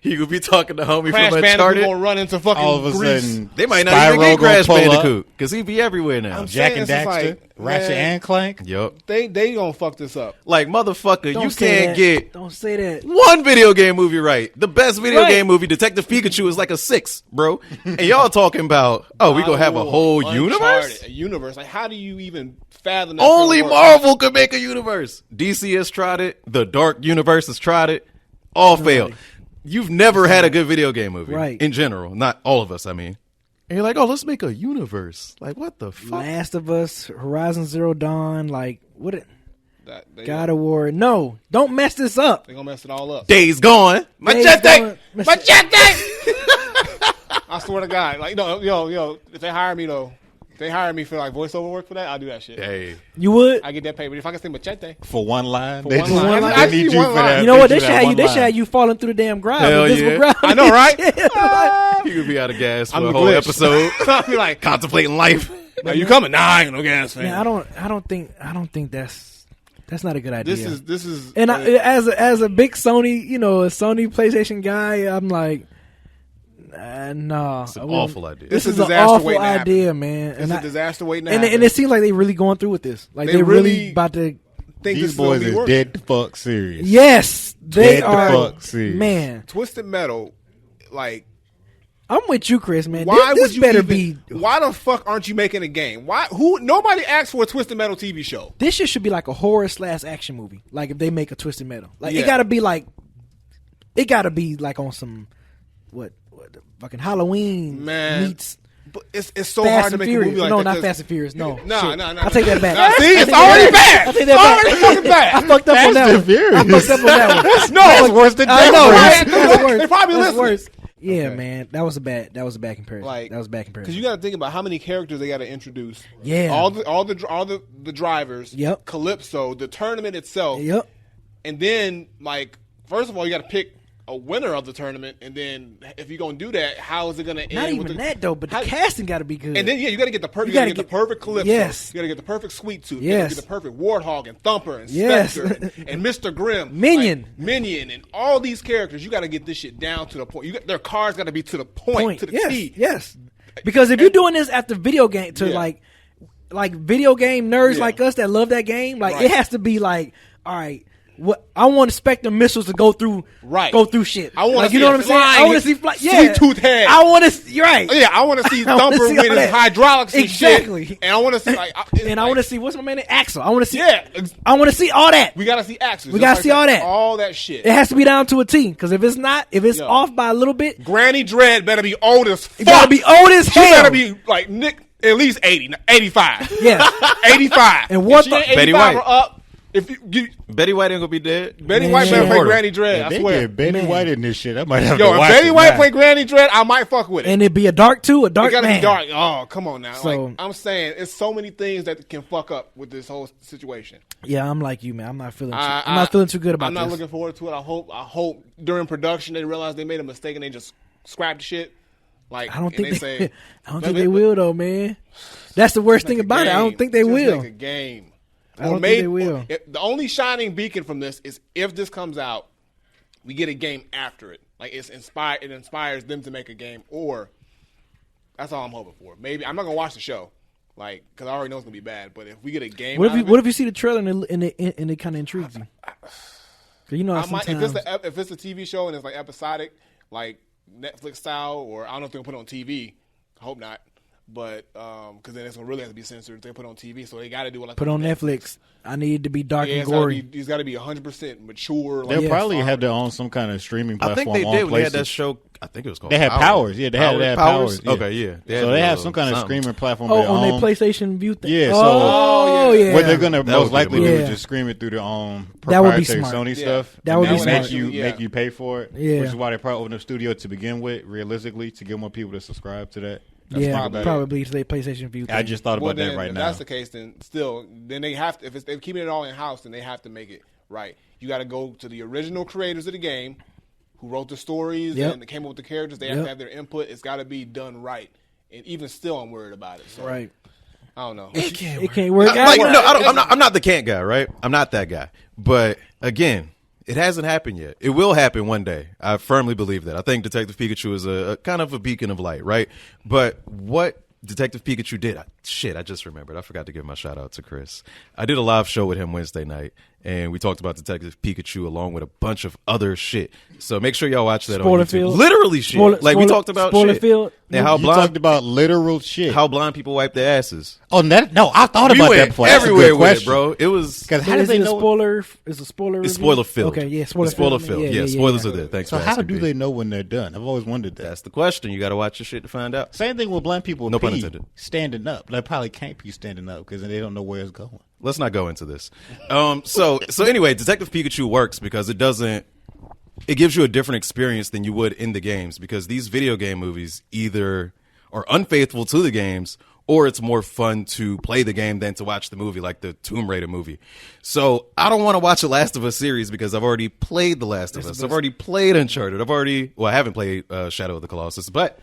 He could be talking to homie Crash from Bandicoot Uncharted. gonna run into fucking all of a Greece. sudden, They might not Spyro even get gonna Crash pull up. Bandicoot because he be everywhere now. I'm Jack saying and it's just Daxter, like, Ratchet man, and Clank. Yup. They gonna fuck this up. Like motherfucker, Don't you say can't that. get Don't say that. one video game movie right. The best video Right. game movie, Detective Pikachu, is like a 6, bro. And y'all talking about, we gonna have a whole Uncharted, universe? A universe. Like, how do you even fathom that? Only world? Marvel could make a universe. DC has tried it. The Dark Universe has tried it. All failed. You've never had a good video game movie, Right. In general, not all of us. I mean, and you're like, let's make a universe. Like, what the fuck? Last of Us, Horizon Zero Dawn, like what? They God of War. No, don't mess this up. gonna mess it all up. Days gone. Days Machete. Gone. Machete. I swear to God. Like, no, yo, if they hire me though, if they hire me for like voiceover work for that, I'll do that shit. Hey, You would? I get that paid. But if I can say machete, For one line, For they one just line. they I need see you one for line. that. You know what? They They should have you. one They should line. have you falling through the damn ground, Hell invisible yeah. ground. I know, right? you could be out of gas for I'm a the whole glitch. episode, I'll be like, contemplating life. are you coming? Nah, I ain't no gas, man. Man, I don't think that's not a good idea. This is, and as a big Sony, a Sony PlayStation guy, I'm like, no, It's I an wouldn't. awful idea. This It's a is an disaster awful waiting to happen. idea, man. it's a disaster waiting to and happen. it seems like they really going through with this. Like They they really really- about to. think These this will boys be is working. dead the fuck serious. Yes, they Dead the are. fuck serious. Man, Twisted Metal, like, I'm with you, Chris. Man, why this would you better even, be. Why the fuck aren't you making a game? Why? Nobody asked for a Twisted Metal TV show. This shit should be like a horror / action movie. Like if they make a Twisted Metal, like Yeah. it gotta be like on some what fucking Halloween Man. meets But it's so Fast hard to and make Furious. a movie like no, that. not 'cause- Fast and Furious. No, No, Shit. no, no. I'll take that back. Nah, see, I it's take already that back. bad. I take It's that already back. fucking bad. I fucked up on Fast that and one. Furious. I fucked up on that one. No, That's worse than I Death know. Race. Right? That's worse. They probably That's listening. worse. Yeah, Okay. man, that was a bad comparison. Like, that was a bad comparison. Because you got to think about how many characters they got to introduce. Yeah. all the drivers. Yep. Calypso, the tournament itself. Yep. And then, like, first of all, you got to pick a winner of the tournament, and then if you're gonna do that, how is it gonna end? Not even that though, but the casting got to be good. And then you got to get the perfect. You got to get the perfect Calypso. Yes. You got to get the perfect Sweet Tooth. Yes. You got to get the perfect Warthog and Thumper and Yes. Spectre and Mr. Grimm, Minion, and all these characters. You got to get this shit down to the point. Their cards got to be to the point, to the yes, T. Yes, because if you're doing this after video game to like video game nerds like us that love that game, like it has to be like, all right. What I want Spectre missiles to go through shit. I want like, to you know what I'm saying. I want to see Sweet Tooth head. I want to. You're right. Yeah, I want to see Thumper with his hydraulics and shit. And I want to see I want to see what's my man Axel. I want to see. Yeah, I want to see all that. We gotta see Axel. We gotta see all that. All that shit. It has to be down to a T. Because if it's not, if it's off by a little bit, Granny Dread better be old as fuck. It gotta be old as hell. She better be like Nick at least 80, 85. Yeah, 85. And what if she ain't 85 or up? If you Betty White ain't gonna be dead. Betty White better play Granny Dread. I swear. Betty White in this shit. I might have to if watch Betty it White now. play Granny Dread, I might fuck with it. And it'd be a dark it gotta man. be dark. Oh, come on now. So, like I'm saying, it's so many things that can fuck up with this whole situation. Yeah, I'm like you, man. I'm not feeling. I'm not feeling too good about this. I'm not looking forward to it. I hope during production they realize they made a mistake and they just scrapped the shit. Like I don't think they they will though, man. That's the worst thing about it. I don't think they will. Make a game. I don't think they will. The only shining beacon from this is if this comes out, we get a game after it. Like it inspires them to make a game, or that's all I'm hoping for. Maybe I'm not gonna watch the show, like because I already know it's gonna be bad. But if we get a game, what if you see the trailer and it kind of intrigues you? You know, if it's a TV show and it's like episodic, like Netflix style, or I don't know if they're gonna put it on TV. I hope not. But because then it's gonna really have to be censored if they put it on TV, so they got to do it like put on Netflix. I need it to be dark and gory. It's got to be 100% mature. They'll probably have their own some kind of streaming platform. I think they did. On They had that show. I think it was called. They had Powers. Yeah, they had Powers. Yeah. Okay, yeah. So they have some kind of streaming platform. On their PlayStation View thing. Yeah. So yeah. What they're gonna most likely do is just stream it through their own proprietary Sony stuff. That would be smart. Make you pay for it. Yeah. Which is why they probably opened a studio to begin with, realistically, to get more people to subscribe to that. That's probably to their PlayStation View thing. I just thought about that right now. If that's the case, then they have to. If they're keeping it all in house, then they have to make it right. You got to go to the original creators of the game, who wrote the stories and came up with the characters. They have to have their input. It's got to be done right. And even still, I'm worried about it. So, right. I don't know. It can't work out. Like, no, I'm not the can't guy, right? I'm not that guy. But again, it hasn't happened yet. It will happen one day. I firmly believe that. I think Detective Pikachu is a kind of a beacon of light, right? But what Detective Pikachu did, I just remembered. I forgot to give my shout out to Chris. I did a live show with him Wednesday night, and we talked about Detective Pikachu along with a bunch of other shit. So make sure y'all watch that on YouTube. Field. Literally shit. We talked about shit. Field. And how you blind, talked about literal shit. How blind people wipe their asses. Oh, no, I thought about that before. Everywhere with it, bro. It was because how did they know? Spoiler? Is a spoiler? It's spoiler filled. Okay, yeah, spoiler filled. Yeah, spoilers are there. Thanks. So for how asking, do they know when they're done? I've always wondered that. That's the question. You got to watch your shit to find out. Same thing with blind people. No pun intended. Standing up, they probably can't be standing up because they don't know where it's going. Let's not go into this. So anyway, Detective Pikachu works because it gives you a different experience than you would in the games, because these video game movies either are unfaithful to the games or it's more fun to play the game than to watch the movie, like the Tomb Raider movie. So I don't want to watch the Last of Us series because I've already played The Last of Us. I've already played Uncharted. I haven't played Shadow of the Colossus, but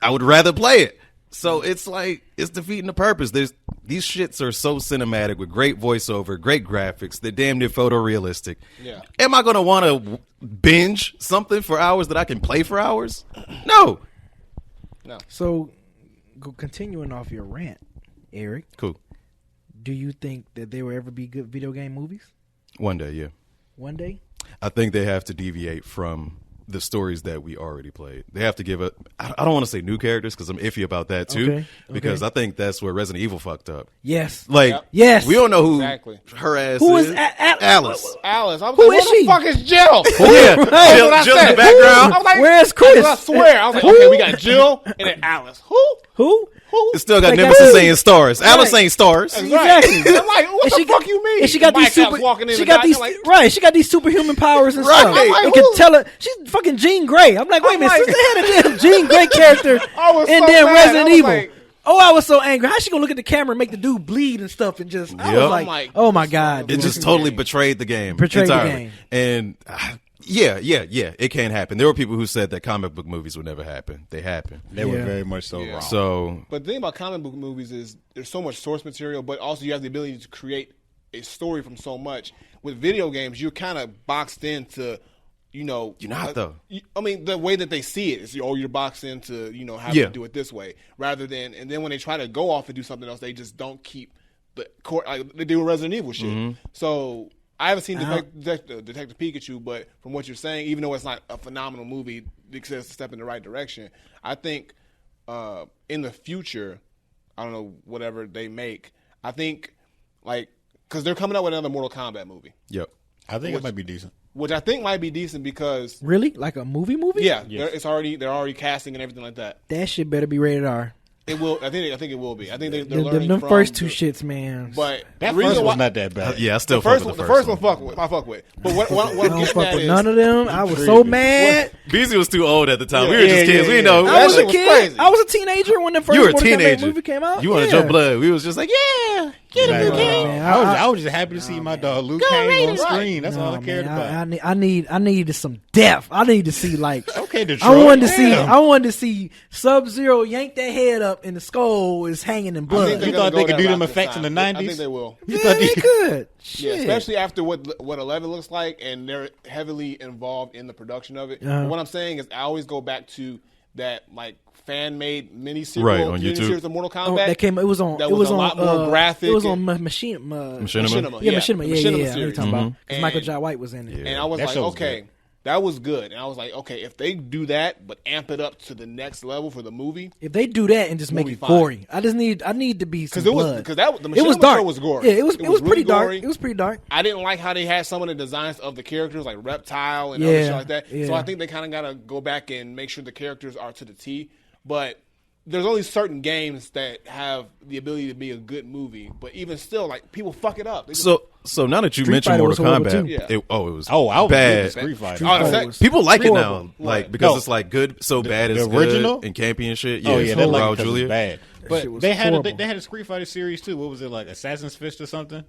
I would rather play it. So it's like, it's defeating the purpose. These shits are so cinematic with great voiceover, great graphics. They're damn near photorealistic. Yeah. Am I going to want to binge something for hours that I can play for hours? No. So, continuing off your rant, Eric. Cool. Do you think that there will ever be good video game movies? One day, yeah. One day? I think they have to deviate from the stories that we already played. They have to give it. I don't want to say new characters because I'm iffy about that too. Because I think that's where Resident Evil fucked up. Yes. Yes. We don't know who her ass who is. Alice? Alice. I was who like, is where she? the fuck is Jill? Yeah. Jill in the background. I was like, where's Chris? I swear. I was like, okay, we got Jill and then Alice. Who? It still got Nemesis saying stars. Alice ain't stars. Exactly. I'm like, what the fuck you mean? And she got these She got these superhuman powers and stuff. Like, you can tell her she's fucking Jean Grey. I'm like, wait a minute, sister had a damn Jean Grey character in damn Resident Evil. Like, I was so angry. How's she gonna look at the camera and make the dude bleed and stuff and just? I was like, oh my god! It just totally betrayed the game. Betrayed the game. And Yeah, it can happen. There were people who said that comic book movies would never happen. They happen. They were Yeah. very much so Yeah. wrong. So But the thing about comic book movies is there's so much source material, but also you have the ability to create a story from so much. With video games, you're kind of boxed into, you're not, though. I mean, the way that they see it is, you're boxed into, having Yeah. to do it this way, rather than, and then when they try to go off and do something else, they just don't keep the core, like they do Resident Evil shit. Mm-hmm. So I haven't seen Detective Pikachu, but from what you're saying, even though it's not a phenomenal movie, it's a step in the right direction. I think in the future, I don't know, whatever they make, I think, because they're coming out with another Mortal Kombat movie, yep. I think it might be decent. which I think might be decent because, Really? Like a movie? yeah, Yes. they're already casting and everything like that. That shit better be rated R. It will. I think it will be. I think they're learning Them from first two the- shits, man. But That the reason first why- was not that bad. Yeah, I still The fuck first with one, the first one. I fuck with. But what I I'm don't getting fuck at with is, none of them. I was so mad. Beezy was too old at the time. Yeah. We were just Yeah, kids. yeah, We yeah. know. That I was a shit was kid. crazy. I was a teenager when the first You were a Mortal Kombat teenager. movie came out. You wanted yeah. your blood. We was just like, yeah, get him, Right. you kid. Man, I was just happy to see my dog Luke Cage on screen. That's all I No, cared man, about. I needed some depth. I need to see Okay, I Detroit. wanted to see Sub-Zero yank that head up and the skull is hanging in blood. they're You gonna thought go they could that do them route this effects in time. the I 90s? think they will. You yeah, thought they they- could. Yeah, Shit. especially after what 11 looks like, and they're heavily involved in the production of it. Uh-huh. But what I'm saying is, I always go back to that fan made miniseries, Right, on YouTube. miniseries of Mortal Oh, Kombat. that came. It was on. That it was was a on. lot more graphic It was on and- Machinima. Machinima? Yeah, Yeah, Machinima. the Yeah, Machinima yeah. What you series. talking about? Mhm. Because Michael And- Jai White was in it. And I was That like, show was okay, good. that was good. And I was like, okay, if they do that but amp it up to the next level for the movie, If they do that and just make Movie it fine. gory, I need to be some because blood. the It was Machinima dark. show was gory. Yeah, it was really pretty dark. gory. It was pretty dark. I didn't like how they had some of the designs of the characters, like Reptile and Yeah, other shit like that. yeah. So I think they kind of got to go back and make sure the characters are to the T. But there's only certain games that have the ability to be a good movie. But even still, like, people fuck it up. They just- So now that you Street mentioned Fighter Mortal was horrible, Kombat, too. Yeah. it was I was bad. Street Fighter. Oh, the Fighter sex- was- People like it Horrible. now, like Right. because No. it's like good, so bad it's the original? good, and campy and shit. Oh yeah, it's they like Raul it 'cause Julia. it's bad. shit But was they had horrible. they had a Street Fighter series too. What was it, like Assassin's Fist or something?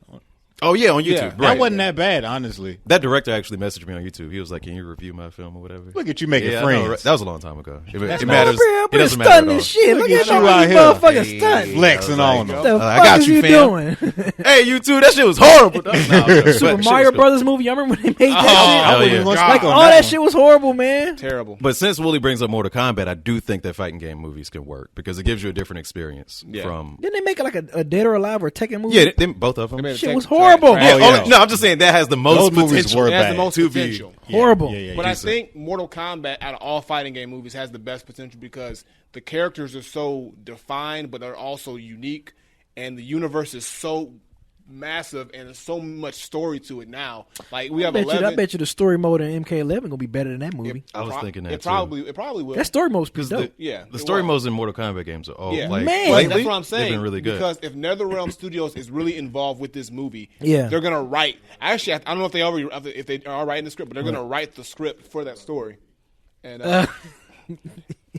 Oh yeah, on YouTube. Yeah. Right. That wasn't that bad, honestly. That director actually messaged me on YouTube. He was like, "Can you review my film or whatever?" Look at you making yeah, I friends. know, right? That was a long time ago. It That's matters. Bro, It doesn't matter at stunning all. this shit. Look Look at at you you out out here. motherfucking stunt. Flexing There on you them. go. The I fuck got is you, you fam. doing? Hey, you too. That shit was horrible. Nah, but Super shit Mario was good. Brothers movie. Y'all remember when they made Oh, that hell I wouldn't yeah. even want to God. speak on shit? All that that one. shit was horrible, man. terrible. But since Wooly brings up Mortal Kombat, I do think that fighting game movies can work because it gives you a different experience Yeah. from. Didn't they make it like a Dead or Alive or Tekken movie? Yeah, both of them. They made a Shit tech- was horrible. trash. Yeah, Oh, yeah. only- no, I'm just saying that has the most Those movies potential. were It has bad. the most to be- potential. Horrible. Yeah, But I decent. think Mortal Kombat, out of all fighting game movies, has the best potential because the characters are so defined, but they're also unique, and the universe is so massive, and there's so much story to it now. Like we have I 11. bet you the story mode in MK11 gonna be better than that movie. I was thinking that it too. probably will. That story mode's pretty Because dope. Yeah, the it story was. modes in Mortal Kombat games are all Yeah. like Man. lately, That's what I'm saying. They've been really good. Because if NetherRealm Studios is really involved with this movie, Yeah. they're gonna write. Actually, I don't know if they already if they are writing the script, but they're gonna write the script for that story. And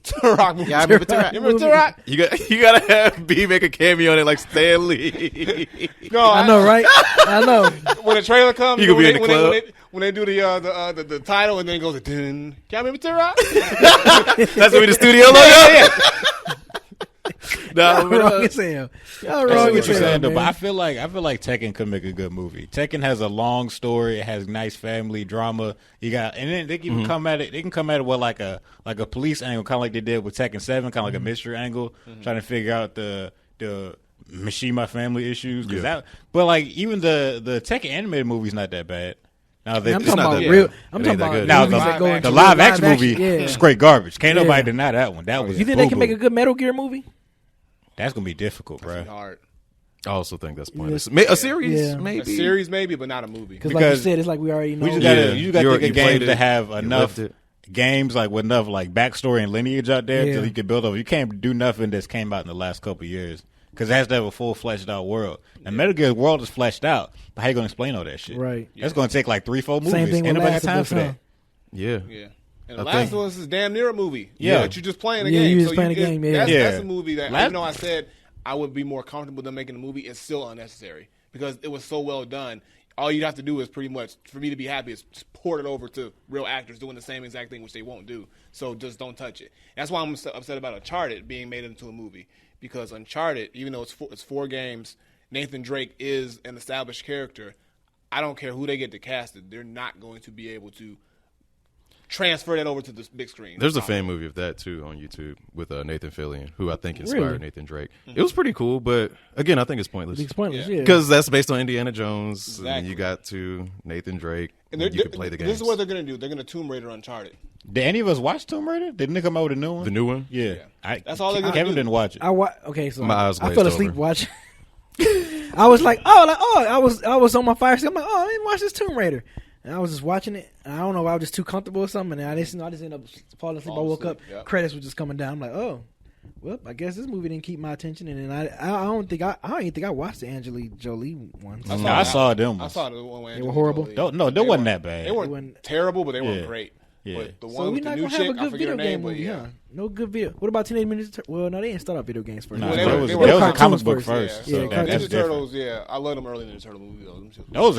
Turok movie. Yeah, I remember Turok. You remember Turok? You gotta have B make a cameo in it like Stan Lee. No, I know, right? I know. When the trailer comes, You could be when in the they- club. when they do the title and then it goes dun. Y'all remember Turok? That's gonna be the studio logo. Y'all No, wrong as hell. Y'all I wrong see as what you're hell, saying, though, but I man. feel like Tekken could make a good movie. Tekken has a long story. It has nice family drama. You got, and then they can even come at it. They can come at it with like a police angle, kind of like they did with Tekken 7, kind of like a mystery angle, trying to figure out the Mishima family issues. But like even the Tekken animated movie's not that bad. Now they, I'm It's talking not about that real. bad. I'm It talking ain't that about good. now movies that go the into the real live action movie Yeah. is straight garbage. Can't Yeah. nobody deny that one. That was You think they can make a boo-boo. good Metal Gear movie? That's gonna be difficult, bro. Hard. I also think that's pointless. A series, Yeah. maybe. A series maybe, but not a movie. Because like you Because said, it's like we already know. We just gotta, Yeah. you got to You think of played games it, that have you enough lived games, like with enough like backstory and lineage out there, Yeah. so you can build over. You can't do nothing that's came out in the last couple of years because it has to have a full fleshed out world. And Metal Gear's world is fleshed out, but how you gonna explain all that shit? Right. That's gonna take like 3-4 movies. Same thing Ain't with nobody Last got of time Us, for huh? that. Yeah. Yeah. And The I Last think- of Us is damn near a movie. Yeah. But you're just playing a Yeah, game. you just so playing a game, yeah. That's, Yeah. that's a movie that, Last- even though I said I would be more comfortable than making a movie, it's still unnecessary because it was so well done. all you'd have to do is pretty much, for me to be happy, is just port it over to real actors doing the same exact thing, which they won't do. So just don't touch it. That's why I'm upset about Uncharted being made into a movie, because Uncharted, even though it's 4 games, Nathan Drake is an established character. I don't care who they get to cast it. They're not going to be able to transfer that over to the big screen. There's a fan movie of that too on YouTube with Nathan Fillion, who I think inspired Really? Nathan Drake. It was pretty cool, but again, I think it's pointless It's pointless, yeah. because that's based on Indiana Jones, Exactly. and you got to Nathan Drake, And and you can play the games. This is what they're going to do. They're going to Tomb Raider Uncharted. Did any of us watch Tomb Raider? Didn't they come out with a new one? The new one? Yeah. That's all they're gonna Kevin do. didn't watch it. Okay, so My eyes I glazed fell asleep over. watching. I was like, I was on my fire stick. I'm like, let me watch this Tomb Raider. And I was just watching it. And I don't know if I was just too comfortable or something. And I just ended up falling asleep. I woke up, credits were just coming down. I'm like, oh, well, I guess this movie didn't keep my attention. And then I don't even think I watched the Angelina Jolie one. I saw them. I saw the one where They were horrible? They wasn't that bad. They weren't terrible, but they weren't Yeah. great. Yeah. But the one So we're with the not new gonna have chick, a I good forget her video game name, but movie, yeah. huh? No good video. What about Teenage Mutant Turtles? Well, no, they didn't start out video games first. Nah, Well, they they was were a cartoons comic book first. first. Yeah, So Yeah, that's Ninja different. Turtles, yeah. I love them early Ninja Turtle movies, though. Those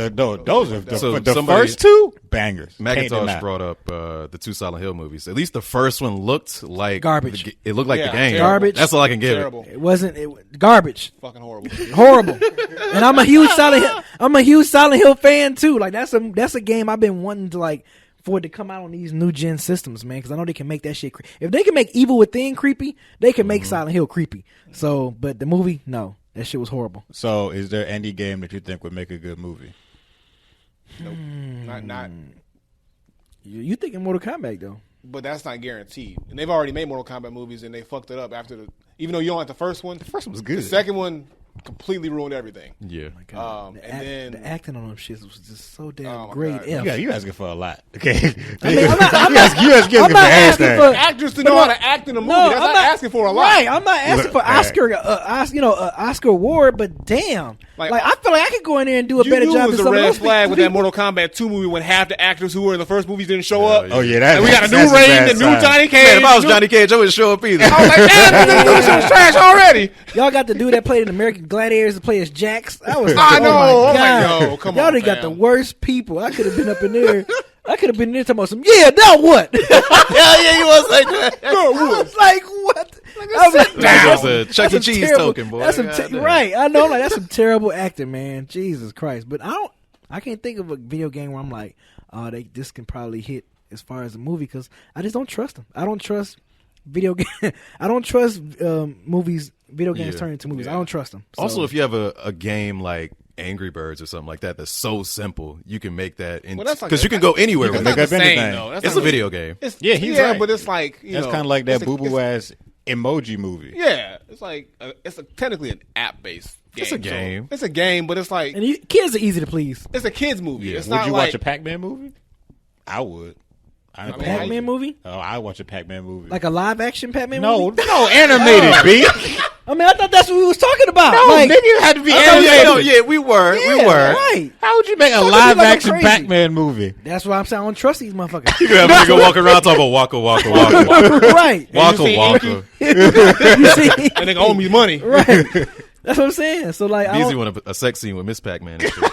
are So the somebody- first 2 bangers. Can't Macintosh deny. brought up the 2 Silent Hill movies. At least the first one looked like Garbage. It looked like Yeah, the game. terrible. Garbage. That's all I can give Terrible. It wasn't garbage. Fucking horrible. Horrible. And I'm a huge Silent Hill fan too. Like that's a game I've been wanting to like for it to come out on these new gen systems, man, because I know they can make that shit if they can make Evil Within creepy, they can make Silent Hill creepy. So, but the movie, no. That shit was horrible. So, is there any game that you think would make a good movie? Nope. Not. You thinking Mortal Kombat though? But that's not guaranteed. And they've already made Mortal Kombat movies, and they fucked it up after even though you don't like the first one. The first one was good. The second one completely ruined everything. Yeah. The acting on them shits was just so damn Oh, my great. God. You asking for a lot. Okay. I'm not you asking for asking anything. for- Actors to know how to act in a movie. That's I'm not asking for a lot. Right, I'm not asking for Look, Oscar award, but damn, Like, I feel like I could go in there and do a You better knew job it was than a some of red those flag with that people. Mortal Kombat 2 movie when half the actors who were in the first movies didn't show up. Oh, yeah. And we got a new that's Rain, bad the new sign. Johnny Cage. Man, if I was new- Johnny Cage, I wouldn't show up either. I was like, damn, this new shit was trash already. Y'all got the dude that played in American Gladiators to play as Jax. That was I know. Oh I'm my like, God. yo, come Y'all on, done got fam. the worst people. I could have been up in there. I could have been there talking about some. Yeah, now what? yeah, you was like that. I was like, what? I was like, That was a Chuck E. that's some Cheese terrible- token, boy. That's some Goddamn. right. I know, like that's some terrible acting, man. Jesus Christ! But I can't think of a video game where I'm like, oh, this can probably hit as far as a movie because I just don't trust them. I don't trust video game. I don't trust movies. Video games turn into movies. I don't trust them. So, Also, if you have a game like Angry Birds or something like that that's so simple, you can make that Well, that's like because you can go anywhere That's with not it. make the up same, anything. though. That's It's not a video game. It's, Yeah, he's right. but it's like That's kind of like that it's a- boo-boo ass emoji movie. Yeah, it's like technically an app-based game. It's a game. It's a game, but it's like and kids are easy to please. it's a kids movie. Yeah. It's Would not you like watch a Pac-Man movie? I would. mean, Pac-Man movie, Oh, I watch a Pac-Man movie. like a live action Pac-Man no, movie. no, animated, B. I mean, I thought that's what we was talking about. No, like, nigga, it had to be Oh, animated. yeah, we were. yeah, right. How would you make a Talking live like I'm action crazy. Pac-Man movie? That's why I'm saying I don't trust these motherfuckers. You have a nigga walking around talking about waka waka waka right. waka see waka. You see? and they owe me money. Right. That's what I'm saying. So like, I Beasley don't, wanted a sex scene with Miss Pac-Man and shit.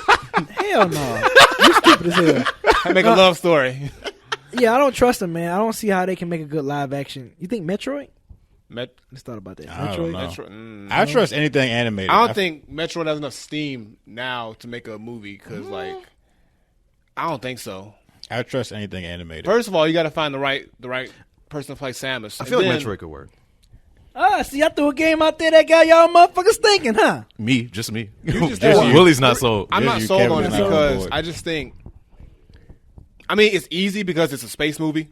hell no. You stupid as hell. I make a love story. Yeah, I don't trust them, man. I don't see how they can make a good live action. You think Metroid? Let's thought about that. I don't Metroid. know. I trust anything animated. I don't think Metroid has enough steam now to make a movie because, like, I don't think so. I trust anything animated. First of all, you got to find the right person to play Samus. I feel like And then- Metroid could work. See, I threw a game out there that got y'all motherfuckers thinking, huh? Me, just me. just Just you. Willie's not sold. I'm not you, sold Kevin, on it is not on because board. I just think. I mean, it's easy because it's a space movie.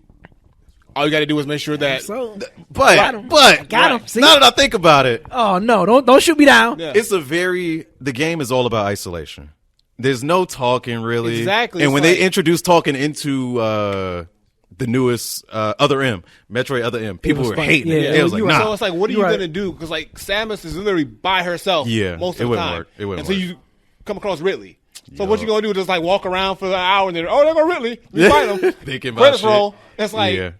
All you got to do is make sure that. So, But got him. See? now that I think about it, oh no, don't shoot me down. Yeah. it's the game is all about isolation. There's no talking really. Exactly. And It's when like- they introduce talking into the newest Other M, Metroid Other M, people was were funny. hating Yeah, it. It was like, you nah. So it's like, what are you You're right. gonna do? Because like Samus is literally by herself. Yeah, most it of the wouldn't time. work. It wouldn't until work. you come across Ridley. So Yo. what you gonna do? Just like walk around for an hour and then there go Ridley. We fight him. Thinking about Credits shit. roll. It's like Yeah.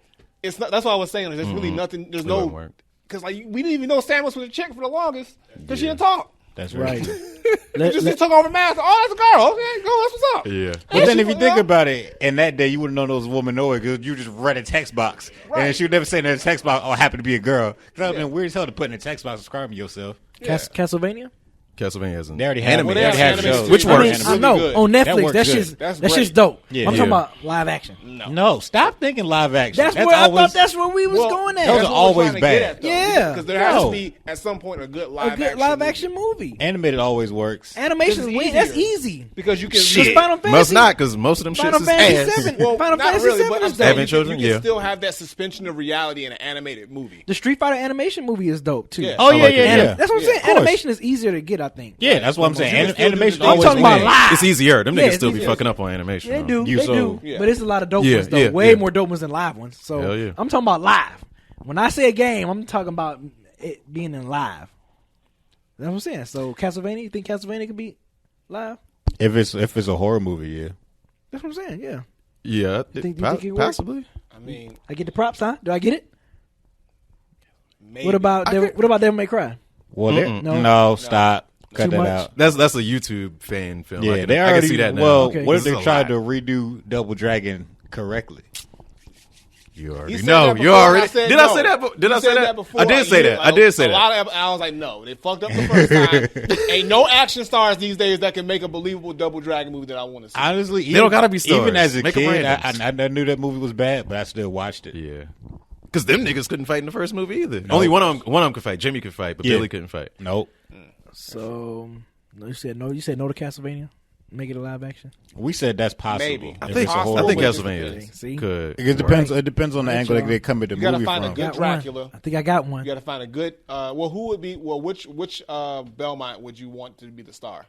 it's not. That's what I was saying. There's really nothing. There's It wouldn't no work. because like we didn't even know Samus was a chick for the longest because she didn't talk. That's Right. You just took off the mask. Oh, that's a girl. Okay, go. That's what's up. Yeah. But then if you think about it, in that day, you wouldn't know there was a woman nowhere because you just read a text box. Right. And she would never say in the text box, oh, I happen to be a girl. Because that would have been weird as hell to put in a text box describing yourself. Castlevania? Castlevania hasn't. They already have, animated. they already have animated shows. Which series. works. I Really know. good. On That Netflix, works that good. shit's That's that shit's great. dope. Yeah. I'm Yeah. talking about live action. No, stop thinking live action. That's where I always, thought that's where we was going at. those That's are what we're always trying to get bad. at, though. Yeah. Because there has No. to be at some point a good live A good action live movie. action movie. Animated always works. Animation, It's easier. that's easy. Because you can Shit. Final Fantasy. Must not, because most of them Final shits is Fantasy ass. 7. Well, Final not Fantasy really, 7 but I'm is saying dope. Having you children, can yeah. still have that suspension of reality in an animated movie. The Street Fighter animation movie is dope too. Yeah. Oh, yeah, like it. yeah. That's what I'm Yeah, saying. of course. Animation is easier to get, I think. Yeah, that's what I'm saying. You can still do Animation the- I'm always talking about wins. live. It's easier. Them Yeah, niggas it's still be easier. fucking up on animation. They though. do. You They so- do. Yeah. But it's a lot of dope Yeah, ones, though. yeah, Way yeah. more dope ones than live ones. So Hell yeah. I'm talking about live. When I say a game, I'm talking about it being in live. That's what I'm saying. So Castlevania, you think Castlevania could be live? If it's a horror movie, yeah. That's what I'm saying. Yeah. Yeah, You think it works? possibly. I mean, I get the props, huh? Do I get it? maybe. What about Devil May Cry? Well, Mm-mm. no, stop. Cut Too that much? out. That's a YouTube fan film. Yeah, I can, they I already. can see that now. Well, Okay. what if This they is a tried lot. to redo Double Dragon correctly? You He already said know. that You before, already. and I said Did no. I say that? Did He I say said that? before. I did say that. I did say A that. lot of I was like, no, they fucked up the first time. Ain't no action stars these days that can make a believable Double Dragon movie that I want to see. Honestly, They don't gotta be stars. Even as a Make 'em kid, randoms. I knew that movie was bad, but I still watched it. Yeah. Because them niggas couldn't fight in the first movie either. Only one of them could fight. Jimmy could fight, but Yeah. Billy couldn't fight. Nope. So no, you said no. You said no to Castlevania. Make it a live action. We said that's possible. Maybe. I If think it's a horror I think movie. Castlevania See? could. It depends. It depends on the Right, angle that y'all. they come at the You gotta movie find a from. good Got Dracula. one. I think I got one. You got to find a good. Well, who would be? Well, which Belmont would you want to be the star?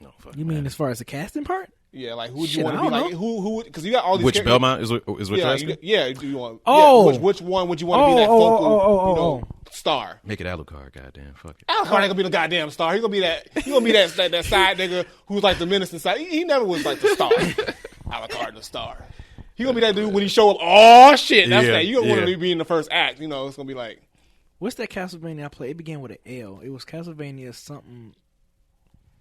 No, fuck You man. mean as far as the casting part? Yeah, like who would Shit, you want I to be? don't Like know. who? Because you got all these. Which characters- Belmont is what you're Yeah, asking? do you want? Oh. yeah, which one would you want to be that focal? Star. Make it Alucard, goddamn, fuck it. Alucard ain't gonna be the goddamn star. He's gonna be that. He's gonna be that side nigga who's like the menacing side. He never was like the star. Alucard the star. He gonna be that dude when he show up. Oh shit, that's Yeah, that. You gonna want yeah. to be in the first act. You know, it's gonna be like. What's that Castlevania I played? It began with an L. It was Castlevania something.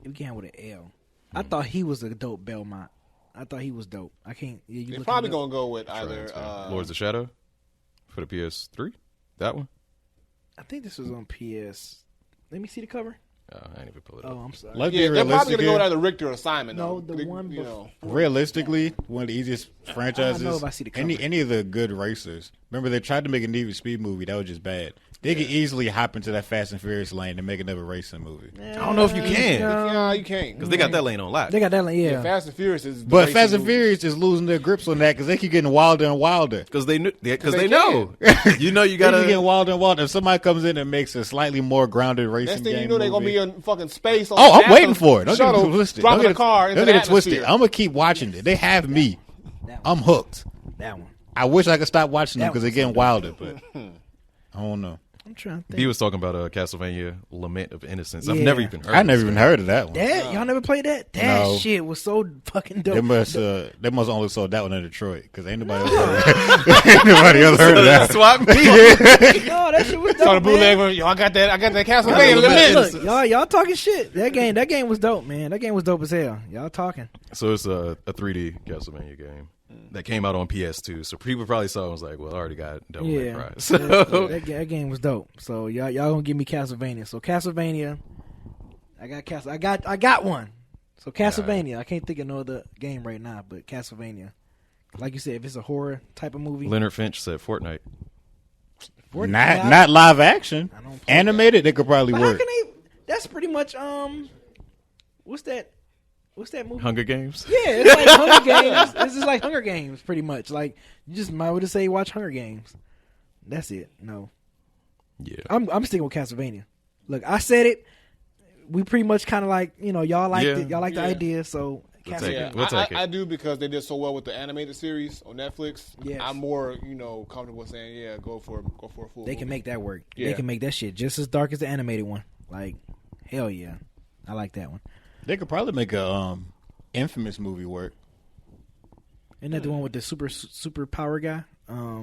It began with an L. I thought he was a dope Belmont. I thought he was dope. I can't. Yeah, you They're looking probably it up? gonna go with either. Lords of Shadow for the PS3. That one. I think this was on PS. Let me see the cover. Oh, I ain't even pull it Oh, up. I'm sorry. Let's Yeah, be they're probably realistic. gonna go with Here. either Richter or Simon. No, though. the one you before. know. Realistically, one of the easiest franchises. I don't know if I see the cover. any of the good racers. Remember, they tried to make a Need for Speed movie. That was just bad. They could easily hop into that Fast and Furious lane and make another racing movie. I don't know if you can Yeah, you can't because they got that lane on lock. They got that one. Yeah. Fast and Furious is. the But racing Fast and movie. Furious is losing their grips on that because they keep getting wilder and wilder. Because they knew. Because they they know. You know you They keep gotta. getting wilder and wilder. If somebody comes in and makes a slightly more grounded racing Next thing game you know, they're gonna movie- be in fucking space. On Oh, the I'm waiting NASA for it. Don't get shuttle, it twisted. Dropping Don't a car into don't the get it twisted. atmosphere. I'm gonna keep watching it. They have me. That one. I'm hooked. That one. I wish I could stop watching them That because they're was getting wilder, but I don't know. I'm trying to think. He was talking about Castlevania Lament of Innocence. I've Yeah. never even heard. I of never this even game. heard of that one. That y'all never played that? That No. shit was so fucking dope. They must only sold that one in Detroit because ain't nobody else ain't nobody else heard of that. Swap me. No, that shit was dope. So the bootleg, man. yo, I got that Look, Castlevania Lament. look, y'all talking shit. That game was dope, man. That game was dope as hell. Y'all talking. So it's a 3D Castlevania game that came out on PS2. So people probably saw it and was like, well, I already got Devil May Yeah, Cry. that, So that game was dope. So y'all gonna give me Castlevania. So Castlevania, I got one. So Castlevania, I can't think of no other game right now, but Castlevania. Like you said, if it's a horror type of movie, Leonard Finch said Fortnite. Not live action. I don't play Animated, they could probably But how work. can they? That's pretty much what's that? What's that movie? Hunger Games. Yeah, it's like Hunger Games. This is like Hunger Games, pretty much. Like you just might would say watch Hunger Games. That's it. No, Yeah. I'm sticking with Castlevania. Look, I said it. We pretty much kind of like y'all like Yeah. it. Y'all like the Yeah. idea. So We'll take Yeah, it. We'll take it. I do because they did so well with the animated series on Netflix. Yes. I'm more, comfortable saying, yeah, go for a full. they can make that work. Yeah. They can make that shit just as dark as the animated one. Like hell yeah, I like that one. They could probably make a Infamous movie work. Isn't that the one with the super power guy?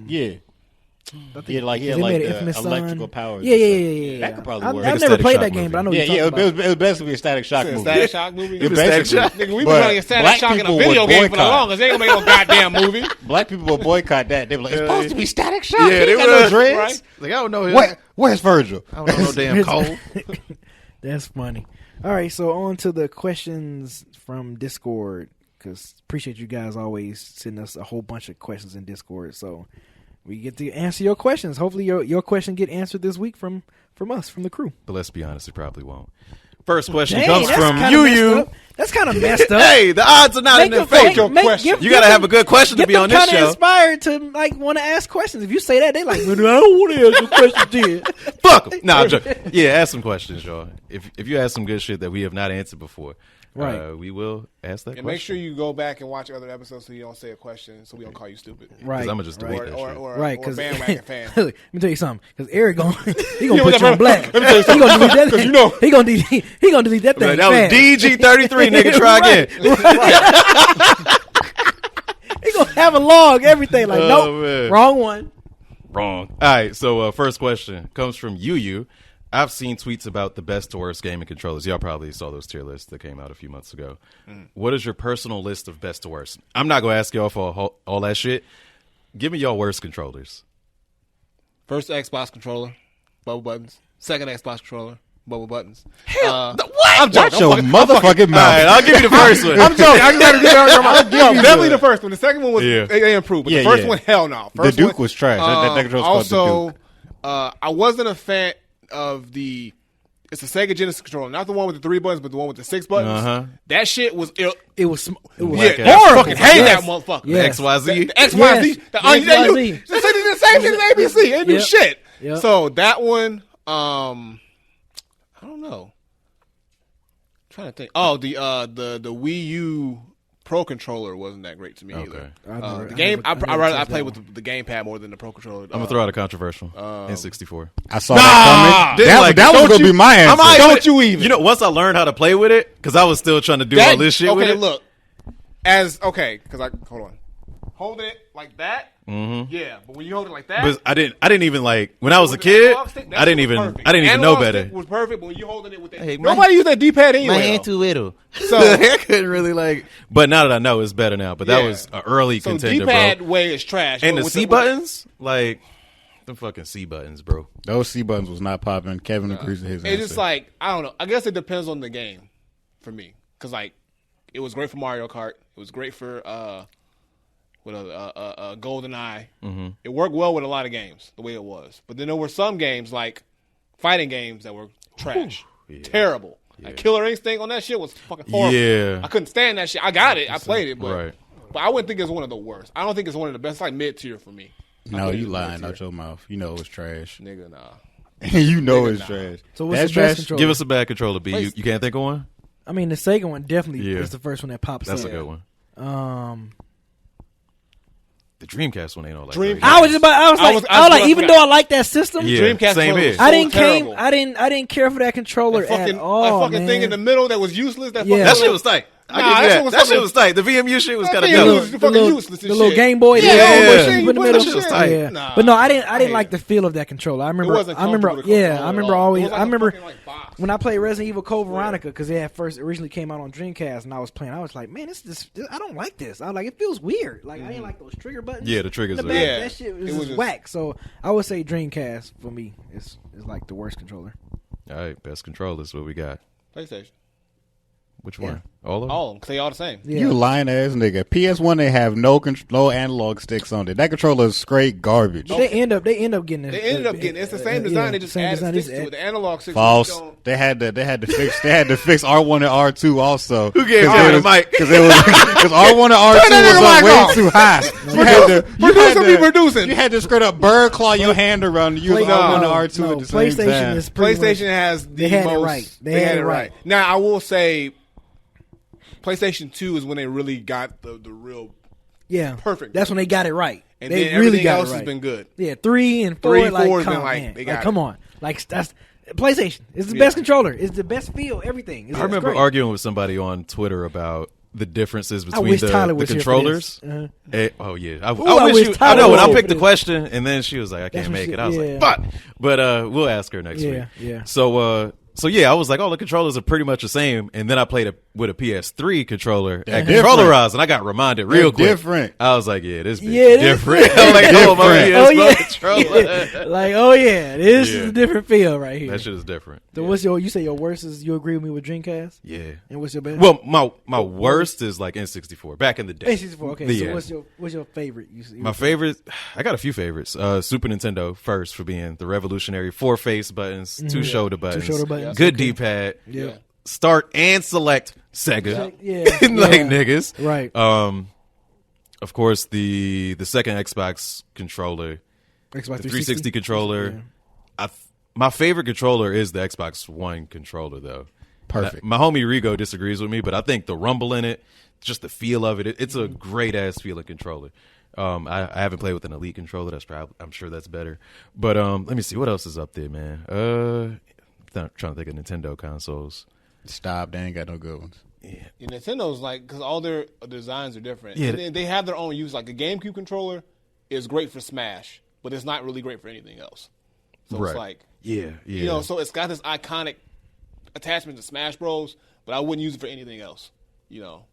Yeah. He had like They made the an Infamous electrical Son. powers. Yeah. That could probably work. I've Like a never Static played Shock that game, movie. but I know what Yeah, you're talking it about. was basically a Static Shock movie. Static Shock movie. It was Basically. Static Shock. Nigga, we been But playing a Static black Shock in a people video would game for the boycott. longest. They ain't gonna make no goddamn movie. Black people will boycott that. They were like, it's supposed to be Static Shock. Yeah, He they ain't got no was. dreads. Right? Like I don't know him. What? Where's Virgil? I don't know no damn Cole. That's funny. All right, so on to the questions from Discord, because appreciate you guys always sending us a whole bunch of questions in Discord. So we get to answer your questions. Hopefully your question get answered this week from us, from the crew. But let's be honest, it probably won't. First question Dang, comes that's from kinda messed Yu. up. That's kind of messed up. Hey, the odds are not in their favor. You gotta have a good question to be on this Kind of show. inspired to like want to ask questions. If you say that, they like, I don't want to answer questions. Then Fuck 'em. Nah, yeah, ask some questions, y'all. If you ask some good shit that we have not answered before, Right. we will ask that And question. make sure you go back and watch other episodes so you don't say a question, so we don't call you stupid. right, I'm gonna just delete Or, that or, shit. or, right, or because bandwagon fan. let me tell you something. Because Eric he gonna Yeah, put you on black. He gonna delete that thing. you know. He gonna delete that thing. Like, that was fast. DG33, nigga. Try again. He gonna have a log, everything. Like, Oh, nope, man. wrong one. Wrong. All right, so first question comes from Yu. I've seen tweets about the best to worst gaming controllers. Y'all probably saw those tier lists that came out a few months ago. What is your personal list of best to worst? I'm not going to ask y'all for all that shit. Give me y'all worst controllers. First Xbox controller, bubble buttons. Second Xbox controller, bubble buttons. What? I'm joking. Watch your motherfucking All right, mouth. I'll give you the first one. I'm joking. I just got to get out of your mouth. Definitely the first one. The second one was Yeah. they improved, but Yeah, the first yeah. one, hell no. The First Duke one, was trash. That controller's called the also, I wasn't a fan of the. It's a Sega Genesis controller, not the one with the 3 buttons, but the one with the 6 buttons. Uh-huh. That shit was ill. It was Yeah, Black I ass. fucking hate Yes. that motherfucker. Yes. XYZ. The XYZ. Yes. The XYZ. They did the same thing as ABC. They didn't do Yep. shit. Yep. So that one, I don't know. I'm trying to think. Oh, the Wii U Pro controller wasn't that great to me either. The game, I played with the gamepad more than the Pro controller. I'm going to throw out a controversial. N64. I saw that coming. Didn't like That it. was going to be my answer. Don't you even. You know, once I learned how to play with it, because I was still trying to do all this shit with it. Look. Because hold on. Holding it like that. Mm-hmm. Yeah, but when you hold it like that. But I didn't even like, when I was a kid, I didn't even know better. Was perfect, but when you holding it with that. Hey, nobody used that D-pad anyway. My hand too little. So I couldn't really like, but now that I know, it's better now. But that was an early so contender, D-pad bro. way is trash. And but the with C buttons, like, them fucking C buttons, bro. Those C buttons was not popping. Kevin agrees with his answer. It's just like, I don't know. I guess it depends on the game for me. Because, like, it was great for Mario Kart. It was great for GoldenEye. Mm-hmm. It worked well with a lot of games, the way it was. But then there were some games, like fighting games, that were trash. Terrible. Yeah. Like Killer Instinct on that shit was fucking horrible. Yeah. I couldn't stand that shit. I got it. I played it. But, Right. but I wouldn't think it's one of the worst. I don't think it's one of the best. It's like mid-tier for me. No, you lying out your mouth. You know it's trash. Nigga, nah. You know it's trash. So what's That's the best trash. controller? Give us a bad controller, B. You can't think of one? I mean, the Sega one definitely Yeah. is the first one that pops That's up. a good one. The Dreamcast one ain't all that Dreamcast. great. I was like, even though I like that system, Yeah, Dreamcast same was here. so I didn't terrible. I didn't care for that controller That at all. that fucking man. thing in the middle that was useless. That Yeah. fucking That shit little- was tight. Nah, I give you that that. was That shit fucking- was tight. The VMU shit was That kind of thing dope. was fucking useless the and little shit. Game Boy. Yeah, the yeah, little yeah. machine You with the put middle. that shit was tight. Yeah. Nah. But no, I didn't hate like it. the feel of that controller. I remember. wasn't I remember. comfortable to Yeah, control I at remember all. always. It was like I a remember fucking, like, box. when I played Resident Evil Code Veronica because it had originally came out on Dreamcast and I was playing. I was like, man, this I don't like this. I was like, it feels weird. Like I didn't like those trigger buttons. Yeah, the triggers in are- the back. Yeah. That shit was It was just just- whack. So I would say Dreamcast for me is like the worst controller. All right, best controllers. What we got? PlayStation. Which one? All of them? All of them, because they all the same. Yeah. You lying ass nigga. PS1 they have no analog sticks on it. That controller is straight garbage. They end up getting it. They ended up getting it's the same design. They just added sticks to it. The analog sticks. False. don't- They had to fix R1 and R2 also. Who gave you the mic? Because R1 and R2 that nigga was way mic too high. Producing. You had to straight up bird claw your hand around and use R1 and R2 at the same PlayStation time. is pretty PlayStation much, has the they had it most. right. They had it right. Now I will say, PlayStation 2 is when they really got the real. yeah, perfect. That's when they got it right. And they then really everything got else it right. has been good. Yeah, 3 and 4. 3 and like, 4 has come been on, like, man. they got come it. on. Like that's PlayStation. It's the best controller. It's the best feel. Everything. It's I remember great. arguing with somebody on Twitter about the differences I between wish the, Tyler the was here for controllers. this. Uh-huh. Oh yeah, I I wish wish you. I Tyler know when was I here picked for the this. question, and then she was like, "I That's can't what make she- it." I was yeah. like, "Fuck!" But we'll ask her next week. Yeah. So yeah, I was like, "Oh, the controllers are pretty much the same." And then I played with a PS3 controller They're at different. Controllerized, and I got reminded real They're quick. different. I was like, "Yeah, this bitch Yeah, it is different." different. I'm like, "Oh, my Different. PS4 Oh yeah, controller." like oh yeah, this Yeah. is a different feel right here. That shit is different. So what's your? You say your worst is you agree with me with Dreamcast, Yeah. and what's your best? Well, my worst is like N64 back in the day. N64. Okay, Yeah. so what's your favorite? My favorite, I got a few favorites. Super Nintendo first for being the revolutionary 4 face buttons, 2 shoulder buttons, shoulder buttons, good okay. D-pad, Yeah. start and select Sega, Yeah, like yeah. niggas. Right. Of course, the second Xbox controller, Xbox the 360 controller. Yeah. My favorite controller is the Xbox One controller, though. Perfect. My homie Rigo disagrees with me, but I think the rumble in it, just the feel of it, it's a great ass feeling controller. I haven't played with an Elite controller. That's probably, I'm sure that's better. But let me see what else is up there, man. I'm trying to think of Nintendo consoles. Stop. They ain't got no good ones. Yeah, Nintendo's like, because all their designs are different. Yeah. And they have their own use. Like the GameCube controller is great for Smash, but it's not really great for anything else. So it's like, yeah. you know, so it's got this iconic attachment to Smash Bros, but I wouldn't use it for anything else, you know.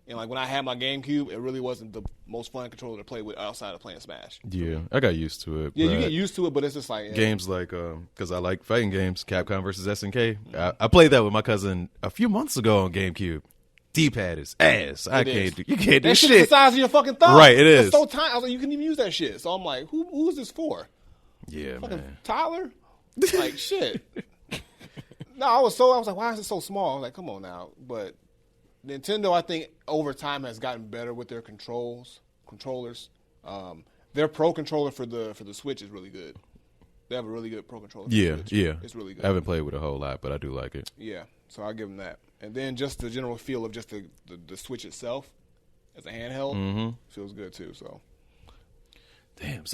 And like when I had my GameCube, it really wasn't the most fun controller to play with outside of playing Smash. Yeah, I got used to it. Yeah, you but get used to it, but it's just like games like because I like fighting games, Capcom versus SNK. I played that with my cousin a few months ago on GameCube. D-pad is ass. You can't do that shit shit. is the size of your fucking thumb. Right, it is. It's so tiny. I was like, you couldn't even use that shit. So I'm like, who is this for? Yeah, Fucking man. Tyler? Like shit. No, I was like, why is it so small? I was like, come on now. But Nintendo, I think over time has gotten better with their controllers. Their Pro controller for the Switch is really good. They have a really good Pro controller. For the Switch. Yeah. It's really good. I haven't played with a whole lot, but I do like it. Yeah, so I'll give them that. And then just the general feel of just the Switch itself as a handheld feels good too. So Damn.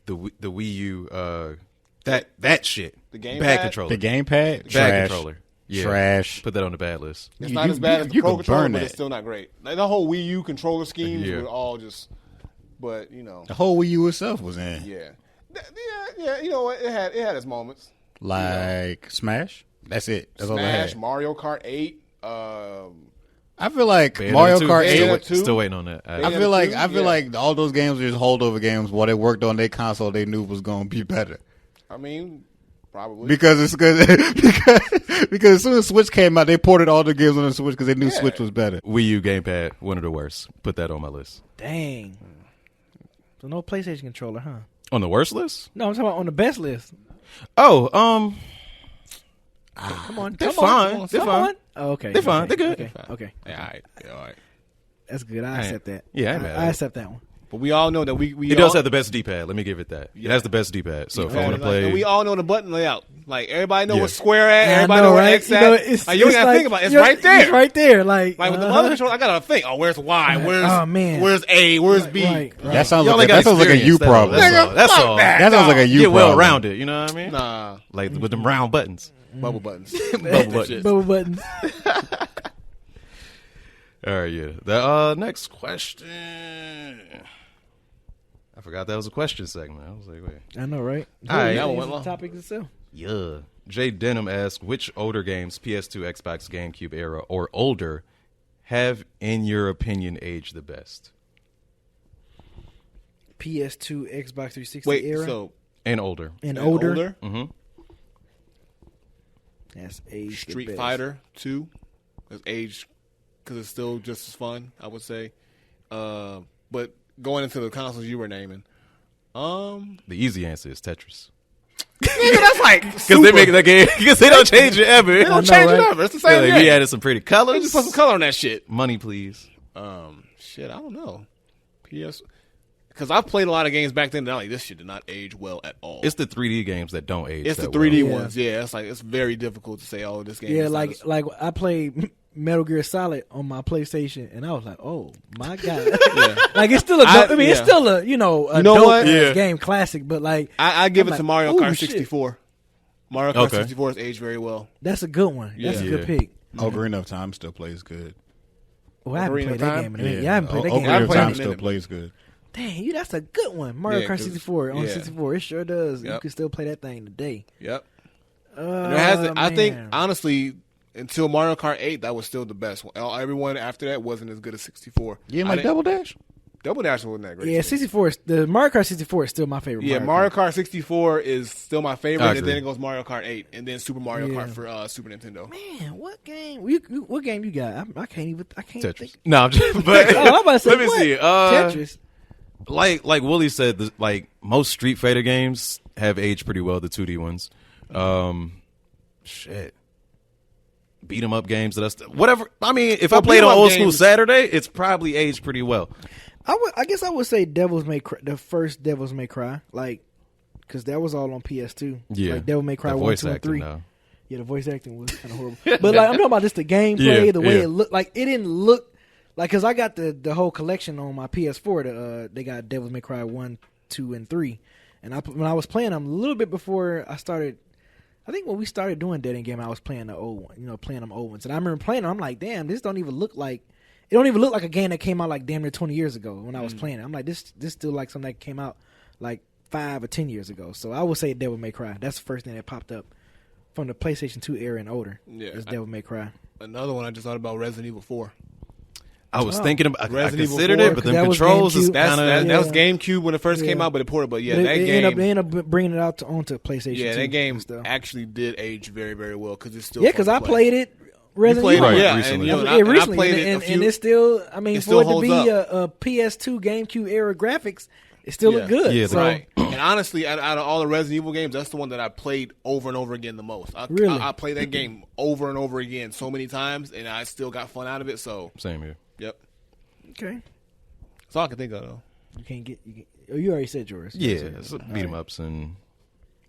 The Wii U. That shit. The gamepad? Bad controller. The gamepad? Bad Trash. controller. Yeah. Trash. Put that on the bad list. it's You- not you- as bad you- as the you Pro could controller, burn but that. it's still not great. Like the whole Wii U controller schemes Yeah. were all just, but you know, The whole Wii U itself was in. yeah. Yeah. You know what? It had its moments. Like Smash? That's it. That's all I Smash, had. Mario Kart 8. I feel like Bayonetta Mario 2, Kart Bayonetta 8. Still, 2. still waiting on that. I feel like Yeah. like all those games are just holdover games. While they worked on their console, they knew was going to be better. I mean, probably Because it's good. because as soon as Switch came out, they ported all the games on the Switch because they knew Yeah. Switch was better. Wii U gamepad, one of the worst. Put that on my list. Dang. So no PlayStation controller, huh? On the worst list? No, I'm talking about on the best list. Oh, Come on, they're come on, fine. They're come fine. on. Oh, okay, They're fine. Okay. They're good. Okay. Yeah, all right. That's good. I accept that. Yeah, I ain't mad at I it. accept that one. But we all know that we it all, does have the best D-pad. Let me give it that. It has the best D-pad. So if I want to play, and we all know the button layout. Like everybody know Yeah. what square at. I Everybody know where right? X You at. know, it's, like, you ain't it's gotta like- think about it. It's you're- right there. It's right there. Like Like with the uh-huh. other controller, I gotta think. Oh, where's Y? Where's Oh, man. Where's A? Where's B? Right. That sounds Y'all like ain't got that sounds like a experience, you that's all. problem. That's all. That's Fuck all. that. That sounds like a you Get well problem. rounded. You know what I mean? Nah, Like with them round buttons. bubble buttons. Bubble buttons. Bubble buttons. All right, yeah. The next question. I forgot that was a question segment. I was like, wait. I know, right? All right. That one went the long. topic itself. Yeah. Jay Denham asked, which older games, PS2, Xbox, GameCube era, or older, have, in your opinion, aged the best? PS2, Xbox 360 Wait, era, so And older. and older. Mm-hmm. That's age the Street best. Fighter 2 is aged because it's still just as fun, I would say. But going into the consoles you were naming, The easy answer is Tetris. that's like Because they make that game, because they don't change it ever. They I don't know, change it right? ever. It's the same Like, game. we added some pretty They colors. just put some color on that shit. Money, please. Shit, I don't know. PS, because I've played a lot of games back then. And I'm like, this shit did not age well at all. It's the 3D games that don't age. It's the that 3D well. ones. Yeah, it's like it's very difficult to say, oh, this game. Yeah, is like not as- like I played Metal Gear Solid on my PlayStation, and I was like, oh my god, like it's still a. It's yeah. still a a You know dope what? Yeah. game classic, but like I give I'm it to like, Mario ooh, Kart shit. 64. Mario Kart Okay. 64 has aged very well. that's a good one. That's a Yeah. good pick. Ocarina of Time still plays good. Oh, I haven't Ocarina played of that Time? game in a minute. Yeah, I haven't played that game. Ocarina of played Time it in a still minute. plays good. Dang, that's a good one. Mario Yeah, Kart 'cause- 64 on yeah. 64. It sure does. You Yep. can still play that thing today. Yep. And there hasn't. I think man. honestly, until Mario Kart 8, that was still the best one. Everyone after that wasn't as good as 64. You didn't I like didn't- Double Dash? Double Dash wasn't that great. Yeah, to me. 64 is the Mario Kart 64 is still my favorite. Yeah, Mario Kart 64 is still my favorite, I and agree. then it goes Mario Kart 8, and then Super Mario Yeah. Kart for Super Nintendo. Man, what game? What game you got? I can't even. I can't Tetris. think. No, I'm just, but Oh, I'm about to say let me what? see. Tetris. Like Wooly said, like most Street Fighter games have aged pretty well. The 2D ones, shit. Beat 'em up games that whatever. I mean, if I played on 'em up Old School games- Saturday, it's probably aged pretty well. I guess I would say Devil's May Cry, the first Devil's May Cry, like, because that was all on PS2. Yeah, like Devil May Cry the 1, voice 2, and acting, 3. though. Yeah, the voice acting was kind of horrible. But like I'm talking about just the gameplay, Yeah, the way yeah. it looked. Like it didn't look like, because I got the whole collection on my PS4. They got Devil May Cry 1, 2, and 3, and when I was playing them a little bit before I started. I think when we started doing Dead End Game, I was playing the old one, playing them old ones, and I remember playing them. I'm like, damn, this don't even look like. It don't even look like a game that came out like damn near 20 years ago when I was playing it. I'm like, this still like something that came out like 5 or 10 years ago. So I would say Devil May Cry. That's the first thing that popped up from the PlayStation 2 era and older. Yeah, is Devil May Cry. Another one I just thought about, Resident Evil 4. I was Oh. thinking about. I Resident Evil considered 4, it, but 'cause then that was controls is GameCube. kind of. That was Yeah. GameCube when it first came Yeah. out, but it ported. But yeah, But that they game. end up bringing it out onto PlayStation 2. Yeah, that game and stuff. actually did age very, very well because it's still. Yeah, fun because to I play. played it. Resident played it, Evil. Right, yeah, recently. and, Yeah, and I recently, played it and, a few, and it's still. I mean, it for still it to holds be up. a PS2 GameCube era graphics, it still look good. Yeah, so, right. And honestly, out of all the Resident Evil games, that's the one that I played over and over again the most. Really? I played that game over and over again so many times, and I still got fun out of it. So, Same here. yep, okay, that's all I can think of though. you can't get. Oh, you already said yours. Yeah, so beat 'em ups and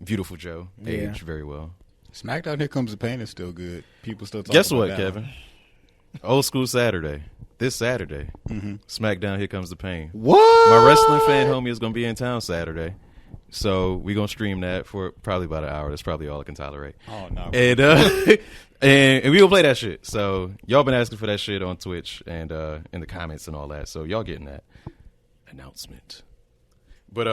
Beautiful Joe Yeah. aged very well. SmackDown Here Comes the Pain is still good. People still talk Guess about what, that Kevin? one. Old School Saturday. This Saturday, SmackDown Here Comes the Pain. What? My wrestling fan homie is going to be in town Saturday. So we're going to stream that for probably about an hour. That's probably all I can tolerate. Oh, no. And and we going to play that shit. So y'all been asking for that shit on Twitch and in the comments and all that. So y'all getting that announcement. But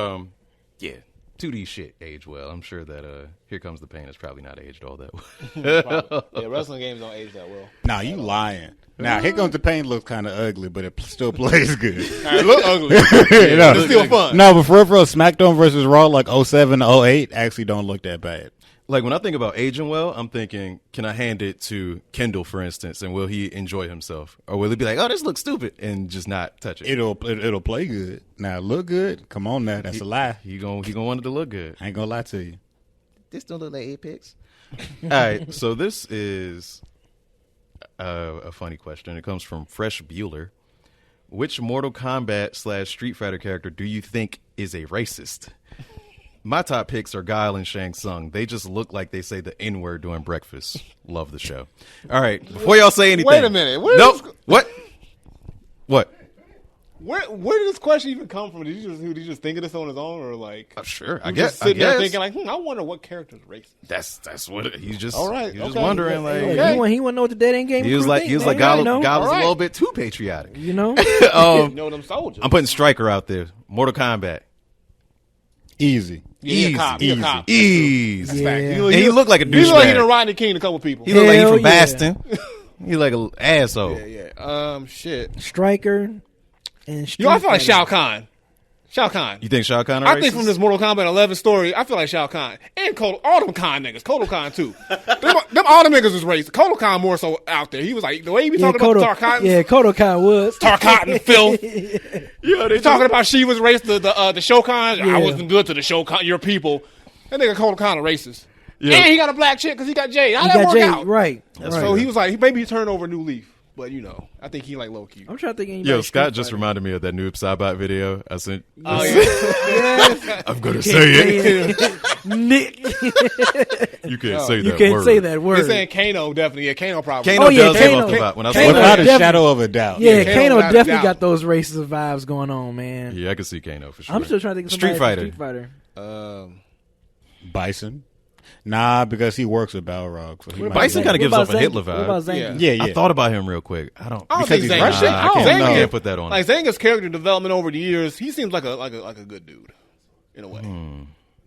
yeah, 2D shit aged well. I'm sure that Here Comes the Pain is probably not aged all that well. Yeah, wrestling games don't age that well. Nah, you lying. Now, Here Comes the Pain looks kind of ugly, but it still plays good. It look ugly. No. It's still fun. No, but for real, SmackDown versus Raw, like 07 to 08, actually don't look that bad. Like when I think about aging well, I'm thinking, can I hand it to Kendall, for instance, and will he enjoy himself, or will he be like, "Oh, this looks stupid," and just not touch it? It'll play good. Now, look good. Come on, now, that's a lie. He gonna want it to look good. I ain't gonna lie to you. This don't look like Apex. All right, so this is a funny question. It comes from Fresh Bueller. Which Mortal Kombat / Street Fighter character do you think is a racist? My top picks are Guile and Shang Tsung. They just look like they say the N-word during breakfast. Love the show. All right, before y'all say anything. Wait a minute. Where Nope. is this- What? What? Where did this question even come from? Did you just think of this on his own, or like? Sure, I you guess. just sitting there guess. thinking like, I wonder what character's racist. That's what he's just. All right, He's just okay. wondering like. Okay. He want to know what the Dead End Game. He was crew like think, he was man. like Guile, You know? Guile was All a right. little bit too patriotic. You know? You know them soldiers. I'm putting Stryker out there. Mortal Kombat. Easy. He a cop. He a Easy. cop. Easy. Yeah. And he looked like a He look like he done douchebag. Rodney King a couple people. He looked like he Hell from yeah. Baston. He like an asshole. Yeah. Shit. Striker and Street Yo, I feel like Fighter. Shao Kahn. Shao Kahn. You think Shao Kahn are I think racist? from this Mortal Kombat 11 story, I feel like Shao Kahn and all them Khan niggas. Kodo Khan too. them all the niggas was racist. Kodo Khan more so out there. He was like the way he be talking about Tarkatan. Yeah, Kodokan was. Tarkatan filth. Yeah, they Talking about she was racist. The Shokan. Yeah. I wasn't good to the Shokan. Your people. That nigga Kodo Khan a racist. Yeah. And he got a black chick because he got Jade. How He that got work Jay, out? right. That's right. So he was like, maybe he turned over a new leaf. But I think he like low key. I'm trying to think. Anybody Yo, Street Scott just Fighter. reminded me of that new Psybot video I sent. Oh yeah. I'm gonna Can't say it. Nick. You can't say that You can't word. say that word. They're saying Kano definitely. Yeah, Kano probably. Kano Oh, yeah, does have Kano. off the bot. When I Kano saw Without that, a definitely- shadow of a doubt. Yeah, Kano Kano without a definitely doubt. got those racist vibes going on, man. yeah, I can see Kano for sure. I'm still trying to think of Street somebody from Fighter. Street Fighter. Bison. Nah, because he works with Balrog. So he What might Bison be- kind of gives What off about a Hitler Zangief? What about vibe. Zangief? Yeah, yeah. I thought about him real quick. I don't I don't because think he's Zangief- Russian. I I don't can't, know. I can't put that on. Like Zangief's character development over the years, he seems like a good dude in a way.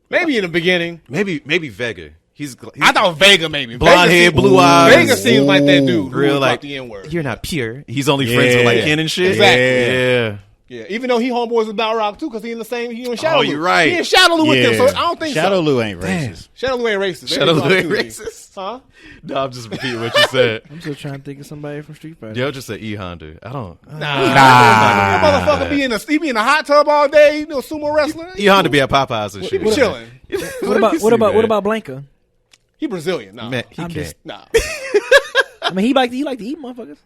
Maybe in the beginning. Maybe Vega. He's I thought Vega maybe. blonde Vega head, seems- blue eyes. Vega seems like that dude. Real Real like like the N word. You're not pure. He's only friends with like Yeah. Ken and shit. Exactly. Yeah. Yeah, even though he homeboys with Balrog too, because he in the same. He in Shadow. you're right. He in Shadow with them, so I don't think Shadow so. Lu ain't racist. Shadow ain't racist. Shadow They ain't do racist. Huh? No, I'm just repeating what you said. I'm still trying to think of somebody from Street Fighter. Yo just said E Honda. I don't. Nah. That motherfucker be in a hot tub all day. You know, sumo wrestler. E Honda be at Popeyes and He shit. be chilling. What about Blanca? He Brazilian. Nah. Man, he I'm can't. just- Nah. I mean, he like to eat motherfuckers.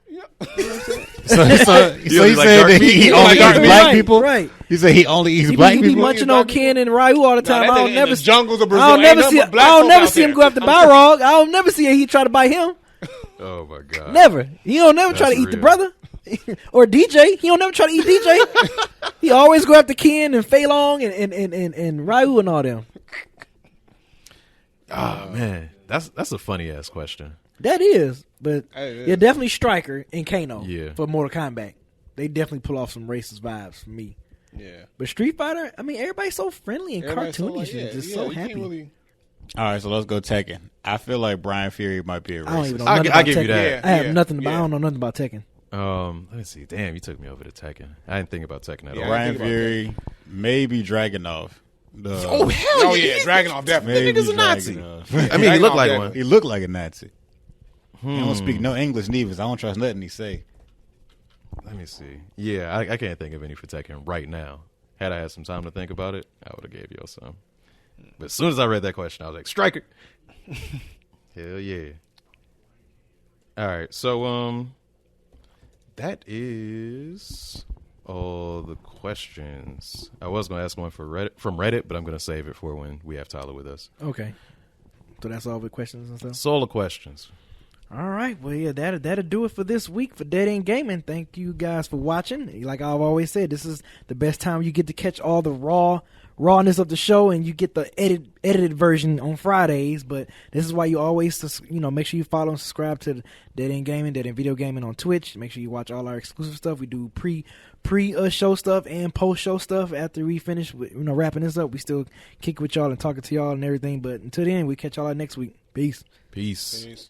So he only said like that dark he meat? only like dark eats meat? black Right, people. right. He said he only eats He black be people. munching on Ken and Ryu all the time. that I nigga don't in never the jungles of I Brazil. don't Ain't never nothing see. but black I don't folk never out see him there. go after Balrog. I don't never see he try to bite him. Oh my god. Never. He don't never try to That's eat the real. brother or DJ. He don't never try to eat DJ. He always go after Ken and Fei Long and Ryu and all them. Oh man, that's a funny ass question. That is, but Hey, it yeah, is. definitely Stryker and Kano. Yeah. For Mortal Kombat, they definitely pull off some racist vibes for me. Yeah. But Street Fighter, I mean, everybody's so friendly and Everybody's so, cartoonish like, and just yeah, so you can't happy. really- All right, so let's go Tekken. I feel like Brian Fury might be a I don't even racist. know I'll nothing gi- about I'll give you Tekken. that. I have Yeah, nothing about. yeah. I don't know nothing about Tekken. Let me see. Damn, you took me over to Tekken. I didn't think about Tekken at Yeah, all. Brian think about Fury, maybe Dragunov. Oh hell Oh yeah, Dragunov definitely. maybe nigga's a Nazi. Dragunov. I mean, he looked Dragunov like dead. one. He looked like a Nazi. He don't speak no English neither. So I don't trust nothing he say. Let me see. Yeah, I can't think of any for Tekken right now. Had I had some time to think about it, I would have gave y'all some. But as soon as I read that question, I was like, Striker. Hell yeah. All right, so that is all the questions. I was gonna ask one from Reddit, but I'm gonna save it for when we have Tyler with us. Okay. So that's all the questions and stuff. That's all the questions. All right. Well, yeah, that'll do it for this week for Dead End Gaming. Thank you guys for watching. Like I've always said, this is the best time you get to catch all the rawness of the show, and you get the edited version on Fridays. But this is why you always, make sure you follow and subscribe to Dead End Gaming, Dead End Video Gaming on Twitch. Make sure you watch all our exclusive stuff. We do pre show stuff and post show stuff. After we finish, wrapping this up, we still kick with y'all and talking to y'all and everything. But until then, we catch y'all next week. Peace. Peace. Peace.